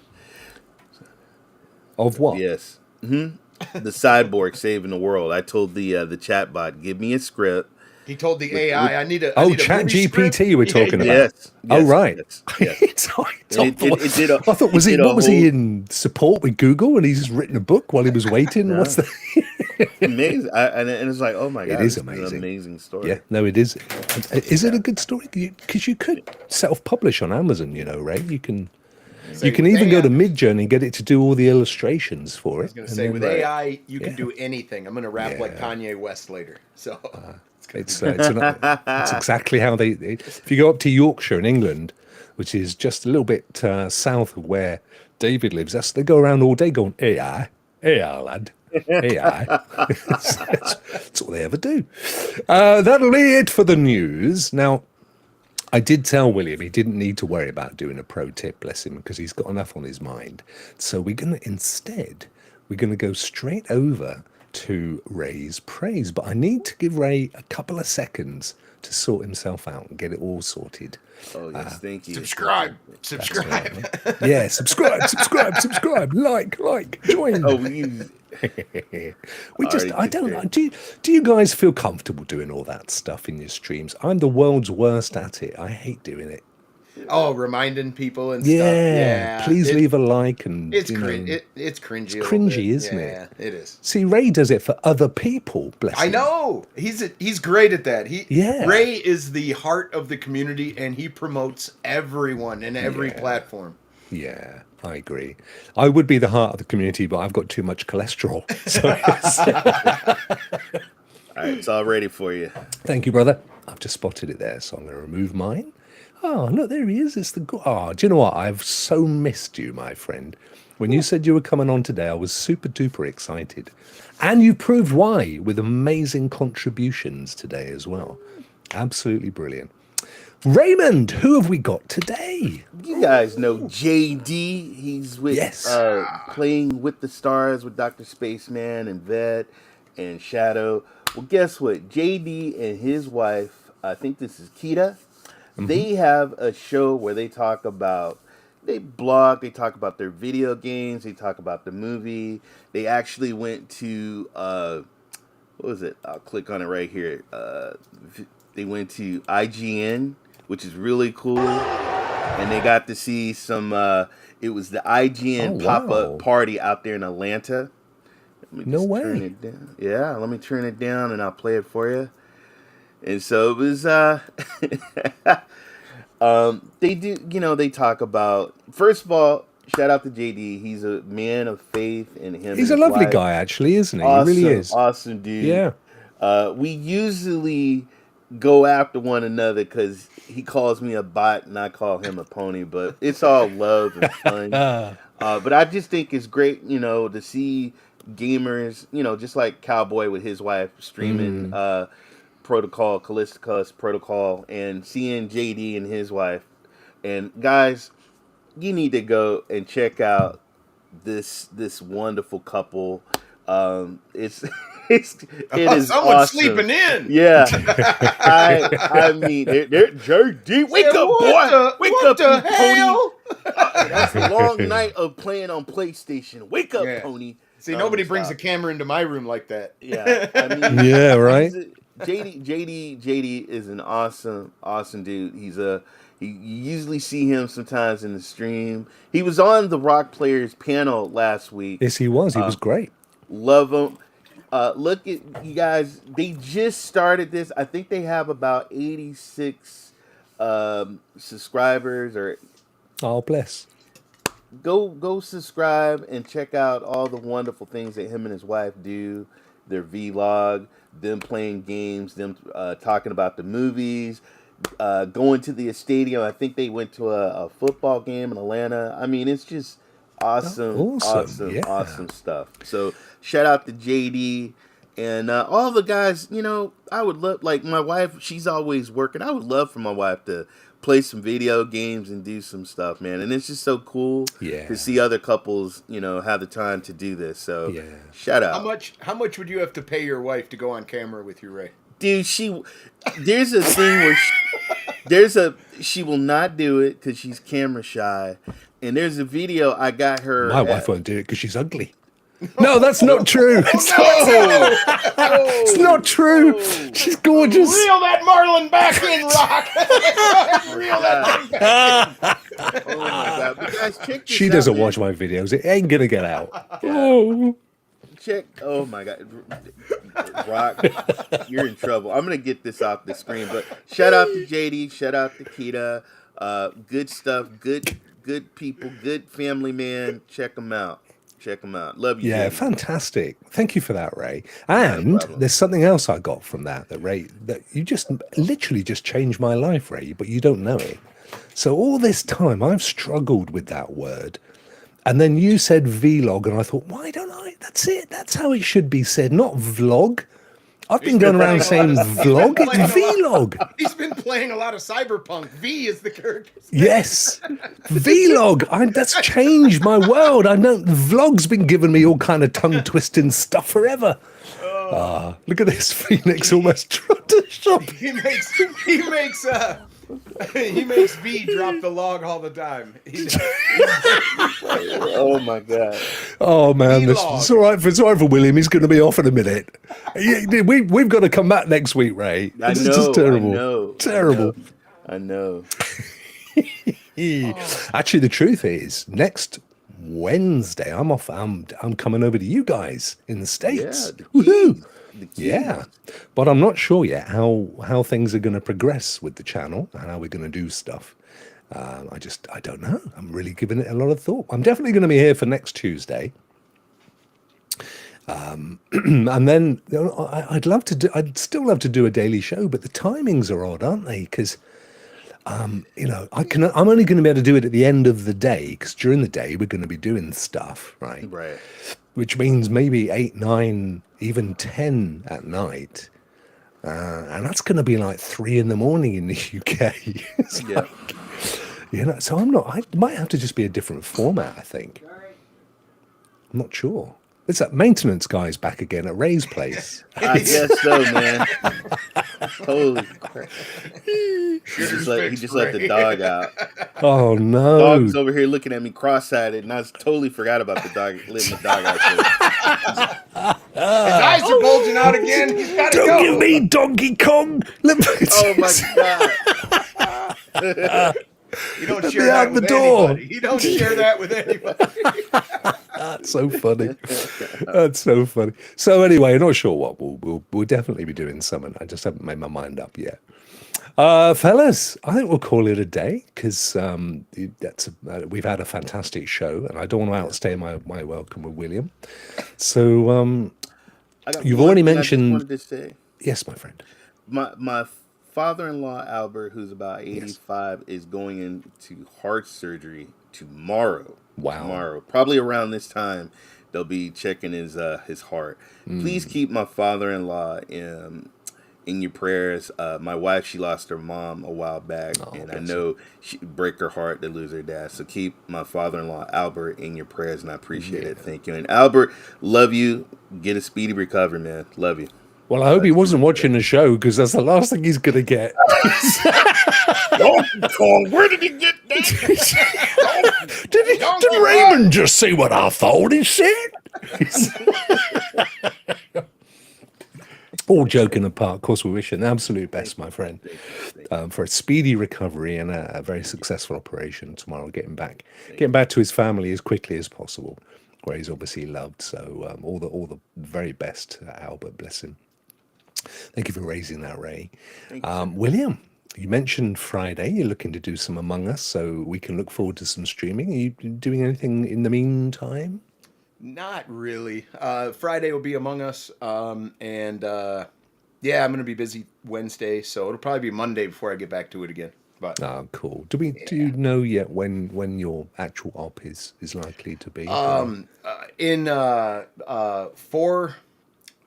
Speaker 2: Of what?
Speaker 3: Yes. The cyborg saving the world. I told the chat bot, give me a script.
Speaker 5: He told the AI, I need a
Speaker 2: Chat
Speaker 5: movie script.
Speaker 2: GPT we're talking about.
Speaker 3: Yes.
Speaker 2: Oh, right.
Speaker 3: Yes.
Speaker 2: I thought, was he in support with Google and he's just written a book while he was waiting?
Speaker 3: No.
Speaker 2: What's that?
Speaker 3: Amazing. And it's like, oh my God.
Speaker 2: It is
Speaker 3: this
Speaker 2: amazing.
Speaker 3: an amazing story.
Speaker 2: Yeah, no, it is. Is it a good story? Because you could self-publish on Amazon, Ray. You can even go to Midjourney and get it to do all the illustrations for it.
Speaker 5: I was going to say, with AI, you can do anything. I'm going to rap like Kanye West later. So
Speaker 2: it's exactly how they. If you go up to Yorkshire in England, which is just a little bit south of where David lives, they go around all day going AI, lad. AI. That's all they ever do. That'll be it for the news. Now, I did tell William he didn't need to worry about doing a pro tip, bless him, because he's got enough on his mind. So we're going to go straight over to Ray's praise. But I need to give Ray a couple of seconds to sort himself out and get it all sorted.
Speaker 3: Oh, yes, thank you.
Speaker 5: subscribe.
Speaker 2: Yeah, subscribe, like, join.
Speaker 3: Oh,
Speaker 2: I don't know. Do you guys feel comfortable doing all that stuff in your streams? I'm the world's worst at it. I hate doing it.
Speaker 5: Oh, reminding people and stuff.
Speaker 2: Yeah.
Speaker 5: Yeah.
Speaker 2: Please leave a like and
Speaker 5: it's cringy. It's cringy.
Speaker 2: It's cringy, isn't it?
Speaker 5: Yeah, it is.
Speaker 2: See, Ray does it for other people. Bless him.
Speaker 5: I know. He's great at that.
Speaker 2: Yeah.
Speaker 5: Ray is the heart of the community, and he promotes everyone and every platform.
Speaker 2: Yeah, I agree. I would be the heart of the community, but I've got too much cholesterol. So
Speaker 3: all right, it's all ready for you.
Speaker 2: Thank you, brother. I've just spotted it there, so I'm going to remove mine. Oh, look, there he is. It's the. Oh, do you know what? I've so missed you, my friend. When you said you were coming on today, I was super duper excited. And you proved why with amazing contributions today as well. Absolutely brilliant. Raymond, who have we got today?
Speaker 3: You guys know JD. He's with Playing with the Stars with Dr. Spaceman and Vet and Shadow. Well, guess what? JD and his wife, I think this is Kita, they have a show where they talk about, they blog, they talk about their video games, they talk about the movie. They actually went to, what was it? I'll click on it right here. They went to IGN, which is really cool. And they got to see some, it was the IGN pop-up party out there in Atlanta.
Speaker 2: No way.
Speaker 3: Turn it down. Yeah, let me turn it down and I'll play it for you. And so it was, they do, they talk about, first of all, shout out to JD. He's a man of faith in him.
Speaker 2: He's a lovely guy, actually, isn't he?
Speaker 3: Awesome,
Speaker 2: he really is.
Speaker 3: Awesome dude.
Speaker 2: Yeah.
Speaker 3: We usually go after one another because he calls me a bot and I call him a pony, but it's all love and fun. But I just think it's great, to see gamers, just like Cowboy with his wife streaming Protocol, Callistica's Protocol, and seeing JD and his wife. And guys, you need to go and check out this wonderful couple. It is
Speaker 5: someone's
Speaker 3: awesome.
Speaker 5: sleeping in.
Speaker 3: Yeah, I mean, they're JD. Wake up, boy! Wake up,
Speaker 5: the
Speaker 3: you
Speaker 5: hell?
Speaker 3: pony! That's a long night of playing on PlayStation. Wake up, pony!
Speaker 5: See, nobody brings a camera into my room like that.
Speaker 3: Yeah, I mean,
Speaker 2: yeah, right.
Speaker 3: JD is an awesome dude. You usually see him sometimes in the stream. He was on the Rock Players panel last week.
Speaker 2: Yes, he was. He was great.
Speaker 3: Love him. Look at you guys. They just started this. I think they have about 86 subscribers. Or
Speaker 2: Oh, bless.
Speaker 3: go subscribe and check out all the wonderful things that him and his wife do. Their vlog, them playing games, them talking about the movies, going to the stadium. I think they went to a football game in Atlanta. I mean, it's just awesome, awesome stuff. So shout out to JD and all the guys. You know, I would love, like my wife, she's always working. I would love for my wife to play some video games and do some stuff, man. And it's just so cool to see other couples, you know, have the time to do this. So shout out.
Speaker 5: How much would you have to pay your wife to go on camera with you, Ray?
Speaker 3: Dude, there's a thing where she will not do it because she's camera shy. And there's a video I got her.
Speaker 2: My wife won't do it because she's ugly. No, that's not true. It's not true. She's gorgeous.
Speaker 5: Reel that Marlin back in, Rokk. Reel that thing back in.
Speaker 3: Oh my god! But guys, check this
Speaker 2: She
Speaker 3: out,
Speaker 2: doesn't
Speaker 3: man.
Speaker 2: watch my videos. It ain't gonna get out. Oh.
Speaker 3: Oh my god, Rokk, you're in trouble. I'm gonna get this off the screen. But shout out to JD. Shout out to Kita. Good stuff. Good people. Good family man. Check them out. Love you.
Speaker 2: Yeah,
Speaker 3: JD.
Speaker 2: fantastic. Thank you for that, Ray. And there's something else I got from that Ray, that you just literally just changed my life, Ray, but you don't know it. So all this time I've struggled with that word. And then you said vlog, and I thought, why don't I? That's it. That's how it should be said, not vlog. I've been going around saying vlog. It's vlog.
Speaker 5: He's been playing a lot of Cyberpunk. V is the character.
Speaker 2: Yes, vlog. That's changed my world. I know vlog's been giving me all kind of tongue twisting stuff forever. Look at this Phoenix almost tried to shop.
Speaker 5: He makes V drop the log all the time.
Speaker 3: Oh my god.
Speaker 2: Oh man, it's all right. It's all right for William. He's going to be off in a minute. We've got to come back next week, Ray.
Speaker 3: I
Speaker 2: This
Speaker 3: know.
Speaker 2: is just terrible.
Speaker 3: I know.
Speaker 2: Terrible.
Speaker 3: I know.
Speaker 2: Actually, the truth is, next Wednesday, I'm off. I'm coming over to you guys in the States.
Speaker 3: Yeah,
Speaker 2: Woohoo!
Speaker 3: The keys.
Speaker 2: Yeah, but I'm not sure yet how things are going to progress with the channel and how we're going to do stuff. I don't know. I'm really giving it a lot of thought. I'm definitely going to be here for next Tuesday. And then I'd still love to do a daily show, but the timings are odd, aren't they? Because I'm only going to be able to do it at the end of the day, because during the day we're going to be doing stuff, right?
Speaker 3: Right.
Speaker 2: Which means maybe 8, 9, even 10 at night. And that's going to be like 3 in the morning in the UK. So I might have to just be a different format, I think. I'm not sure. It's that maintenance guy's back again at Ray's place.
Speaker 3: I guess so, man. Holy crap. He just let the dog out.
Speaker 2: Oh no.
Speaker 3: Dog's over here looking at me cross-eyed, and I totally forgot about the dog, letting the dog out.
Speaker 5: His eyes are bulging out again. He's got to go.
Speaker 2: Don't give me Donkey Kong.
Speaker 3: Oh my god.
Speaker 5: You don't share that with anybody. You don't share that with anybody.
Speaker 2: That's so funny. That's so funny. So anyway, I'm not sure what we'll definitely be doing something. I just haven't made my mind up yet. Fellas, I think we'll call it a day, because we've had a fantastic show, and I don't want to outstay my welcome with William. So you've already mentioned.
Speaker 3: I just wanted to say,
Speaker 2: yes, my friend.
Speaker 3: My father-in-law Albert, who's about 85, is going into heart surgery tomorrow.
Speaker 2: Wow.
Speaker 3: Tomorrow, probably around this time, they'll be checking his heart. Please keep my father-in-law in your prayers. My wife, she lost her mom a while back, and I know she break her heart to lose her dad. So keep my father-in-law Albert in your prayers, and I appreciate it. Thank you. And Albert, love you. Get a speedy recovery, man. Love you.
Speaker 2: Well, I hope he wasn't watching the show, because that's the last thing he's going to get.
Speaker 3: Donkey Kong, where did he get that?
Speaker 2: Did Raymond just say what I thought he said? All joking apart, of course, we wish you an absolute best, my friend. for a speedy recovery and a very successful operation tomorrow. Getting back to his family as quickly as possible, where he's obviously loved. So all the very best, Albert. Bless him. Thank you for raising that, Ray. William, you mentioned Friday. You're looking to do some Among Us, so we can look forward to some streaming. Are you doing anything in the meantime?
Speaker 5: Not really. Friday will be Among Us, and yeah, I'm gonna be busy Wednesday, so it'll probably be Monday before I get back to it again. But
Speaker 2: cool. Do you know yet when your actual op is likely to be?
Speaker 5: In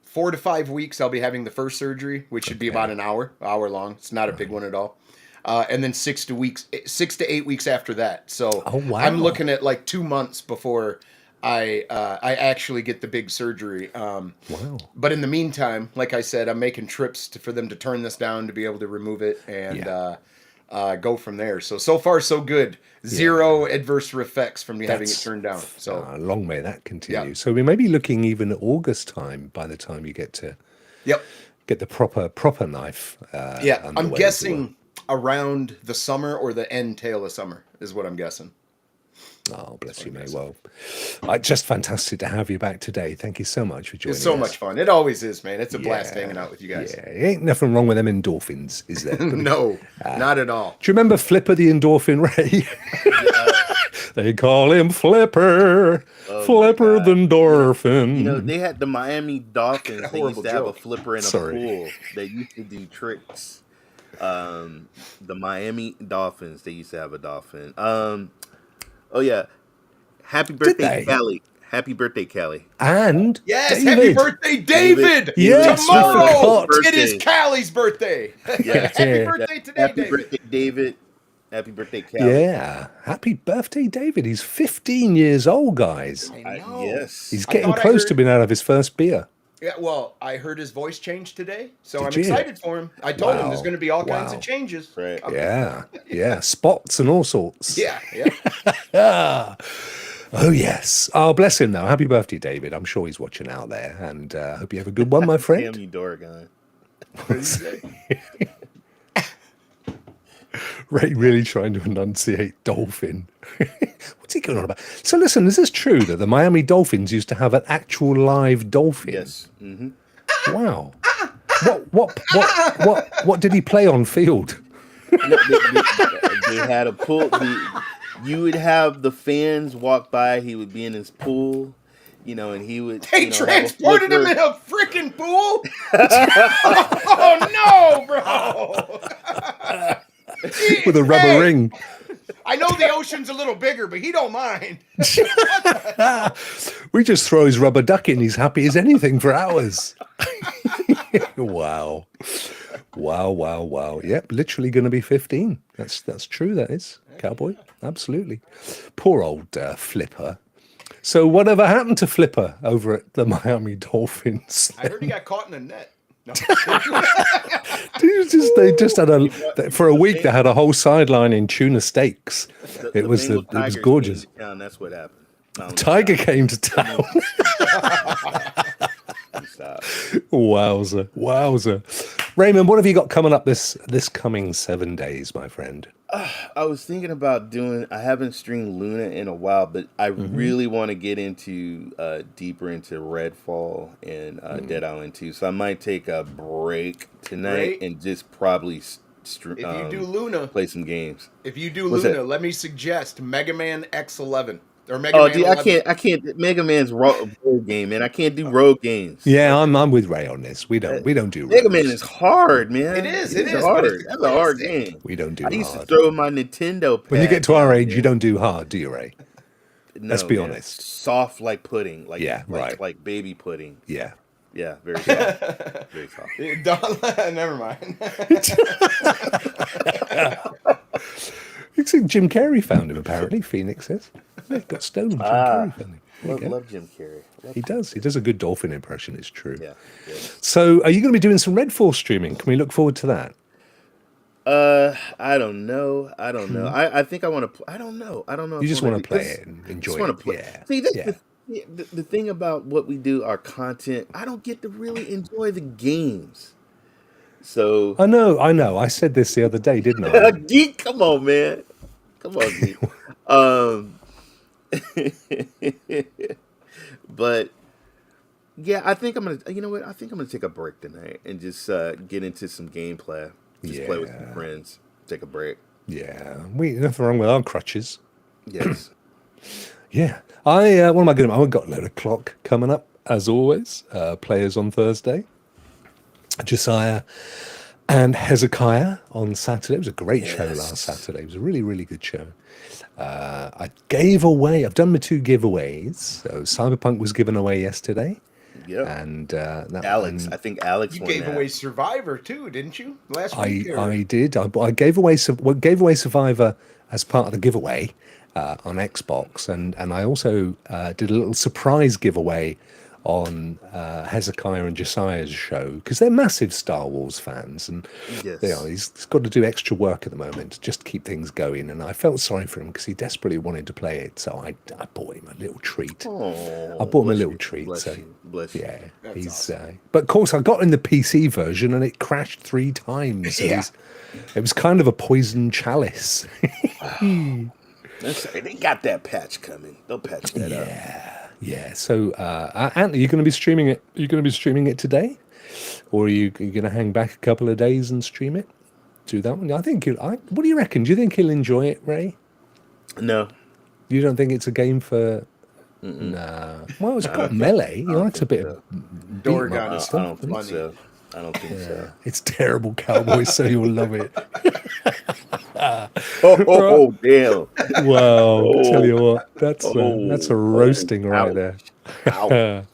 Speaker 5: 4 to 5 weeks, I'll be having the first surgery, which should be about an hour long. It's not a big one at all. And then 6 to 8 weeks after that. So I'm looking at like 2 months before I actually get the big surgery. Wow. But in the meantime, like I said, I'm making trips for them to turn this down to be able to remove it and go from there. So far, so good. Zero adverse effects from me having it turned down. So
Speaker 2: long may that continue.
Speaker 5: Yeah.
Speaker 2: So we may be looking even at August time by the time you get to get the proper knife.
Speaker 5: I'm guessing around the summer or the end tail of summer is what I'm guessing.
Speaker 2: Oh, bless you, mate. Well, just fantastic to have you back today. Thank you so much for joining us.
Speaker 5: It's so much fun. It always is, man. It's a blast hanging out with you guys.
Speaker 2: Yeah, ain't nothing wrong with them endorphins, is there?
Speaker 5: No, not at all.
Speaker 2: Do you remember Flipper the endorphin, Ray? They call him Flipper. Flipper the endorphin.
Speaker 3: You know, they had the Miami Dolphins. They used to have a flipper in a
Speaker 2: Sorry.
Speaker 3: pool. They used to do tricks. The Miami Dolphins. They used to have a dolphin. Oh yeah, happy birthday, Callie! Happy birthday, Callie!
Speaker 2: And
Speaker 5: yes,
Speaker 2: David.
Speaker 5: happy birthday, David!
Speaker 2: Yes,
Speaker 5: tomorrow it is Callie's birthday.
Speaker 3: Yes,
Speaker 5: happy birthday today,
Speaker 3: happy
Speaker 5: David!
Speaker 3: Birthday, David! Happy birthday, Callie!
Speaker 2: Yeah, happy birthday, David! He's 15 years old, guys.
Speaker 5: I know.
Speaker 3: Yes,
Speaker 2: He's getting close to being out of his first beer.
Speaker 5: Yeah, well, I heard his voice change today, so I'm excited for him. I told him there's going to be all kinds of changes.
Speaker 3: Right.
Speaker 2: Yeah, spots and all sorts.
Speaker 5: Yeah.
Speaker 2: Oh, yes. Oh, bless him now. Happy birthday, David. I'm sure he's watching out there, and hope you have a good one, my friend.
Speaker 3: Damn you, Dorgan.
Speaker 5: What did you say?
Speaker 2: Ray really trying to enunciate dolphin. What's he going on about? So listen, is this true that the Miami Dolphins used to have an actual live dolphin?
Speaker 3: Yes. Mm-hmm.
Speaker 2: Wow. What did he play on field?
Speaker 3: They had a pool. You would have the fans walk by. He would be in his pool, and he would.
Speaker 5: They transported him in a freaking pool. Oh no, bro!
Speaker 2: With a rubber ring.
Speaker 5: I know the ocean's a little bigger, but he don't mind.
Speaker 2: We just throw his rubber duck in. He's happy as anything for hours. Wow. Yep, literally going to be 15. That's true, that is. Cowboy, absolutely. Poor old Flipper. So whatever happened to Flipper over at the Miami Dolphins?
Speaker 5: I heard he got caught in a net. No.
Speaker 2: They just had for a week they had a whole sideline in tuna steaks. It was gorgeous.
Speaker 3: That's what happened.
Speaker 2: Tiger came to town. Wowza. Raymond, what have you got coming up this coming 7 days, my friend?
Speaker 3: I was thinking about I haven't streamed Luna in a while, but I really want to get deeper into Redfall and Dead Island 2. So I might take a break tonight and just probably
Speaker 5: if you do Luna,
Speaker 3: play some games.
Speaker 5: If you do Luna, let me suggest Mega Man X11. Or Mega Man 11.
Speaker 3: I can't. Mega Man's road game, man. I can't do road games.
Speaker 2: Yeah, I'm with Ray on this. We don't do roads.
Speaker 3: Mega Man is hard, man.
Speaker 5: It is
Speaker 3: hard. That's a hard game.
Speaker 2: We don't do
Speaker 3: I
Speaker 2: hard.
Speaker 3: used to throw my Nintendo pad.
Speaker 2: When you get to our age, you don't do hard, do you, Ray?
Speaker 3: No,
Speaker 2: let's be honest.
Speaker 3: Soft like pudding. Like baby pudding.
Speaker 2: Yeah.
Speaker 3: Yeah, very soft. Very soft.
Speaker 5: Never mind.
Speaker 2: Jim Carrey found him, apparently, Phoenix says. Yeah, got stoned. Jim Carrey found him.
Speaker 3: Love Jim Carrey.
Speaker 2: He does. He does a good dolphin impression, it's true.
Speaker 3: Yeah.
Speaker 2: So, are you going to be doing some Redfall streaming? Can we look forward to that?
Speaker 3: I don't know. I think I want to. I don't know.
Speaker 2: You just want to play it and enjoy it. Yeah.
Speaker 3: See, the thing about what we do, our content, I don't get to really enjoy the games. So
Speaker 2: I know. I said this the other day, didn't I?
Speaker 3: Geek, come on, man. Come on, Geek. Um, but yeah, I think I'm gonna. You know what? I think I'm gonna take a break tonight and just get into some gameplay. Just play with some friends. Take a break.
Speaker 2: Yeah, nothing wrong with our crutches.
Speaker 3: Yes.
Speaker 2: Yeah, I what am I going to? I've got 11 o'clock coming up as always. Players on Thursday. Josiah and Hezekiah on Saturday. It was a great show last Saturday. It was a really, really good show. I've done my 2 giveaways. So Cyberpunk was given away yesterday.
Speaker 3: Yeah.
Speaker 2: And
Speaker 3: Alex, I think Alex
Speaker 5: You
Speaker 3: won
Speaker 5: gave
Speaker 3: that.
Speaker 5: away Survivor too, didn't you? Last week.
Speaker 2: I did. I gave away Survivor as part of the giveaway on Xbox, and I also did a little surprise giveaway on Hezekiah and Josiah's show because they're massive Star Wars fans, and he's got to do extra work at the moment to just keep things going. And I felt sorry for him because he desperately wanted to play it, so I bought him a little treat. I bought him a little treat.
Speaker 3: Bless you.
Speaker 2: Yeah,
Speaker 5: That's
Speaker 2: he's.
Speaker 5: awesome.
Speaker 2: But of course, I got in the PC version and it crashed 3 times. So it was kind of a poison chalice.
Speaker 3: They got that patch coming. They'll patch that up.
Speaker 2: Yeah. So, Anthony, you're going to be streaming it. You're going to be streaming it today, or are you going to hang back a couple of days and stream it? Do that one. I think. What do you reckon? Do you think he'll enjoy it, Ray?
Speaker 3: No.
Speaker 2: You don't think it's a game for? Nah. Well, it's got melee. He likes a bit of
Speaker 5: Dorgon is
Speaker 3: I don't think
Speaker 5: funny.
Speaker 3: so. I don't think so.
Speaker 2: It's terrible, Cowboys. So you'll love it.
Speaker 3: Oh, damn.
Speaker 2: Wow. Tell you what, that's a roasting right there.
Speaker 3: Ouch.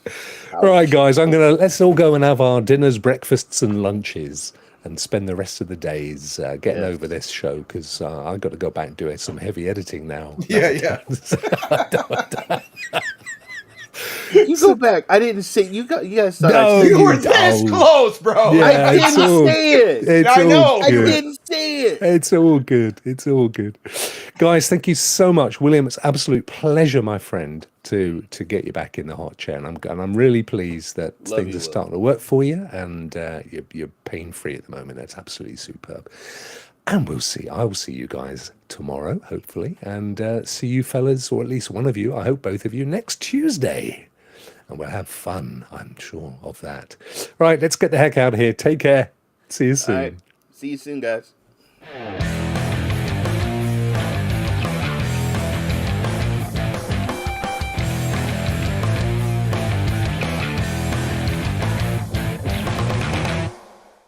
Speaker 2: All right, guys, let's all go and have our dinners, breakfasts, and lunches, and spend the rest of the days getting over this show because I've got to go back and do some heavy editing now.
Speaker 5: Yeah.
Speaker 3: You go back. I didn't say you guys thought
Speaker 2: No,
Speaker 3: I said
Speaker 5: You were this close, bro.
Speaker 2: Yeah,
Speaker 3: I didn't say it.
Speaker 5: I know.
Speaker 3: I
Speaker 2: good.
Speaker 3: didn't say it.
Speaker 2: It's all good. It's all good. Guys, thank you so much. William, it's an absolute pleasure, my friend, to get you back in the hot chair. And I'm really pleased that things are starting to work for you and you're pain-free at the moment. That's absolutely superb. And I will see you guys tomorrow, hopefully. And see you fellas, or at least one of you, I hope both of you, next Tuesday. And we'll have fun, I'm sure of that. Right, let's get the heck out of here. Take care. See you soon.
Speaker 3: All right. See you soon, guys.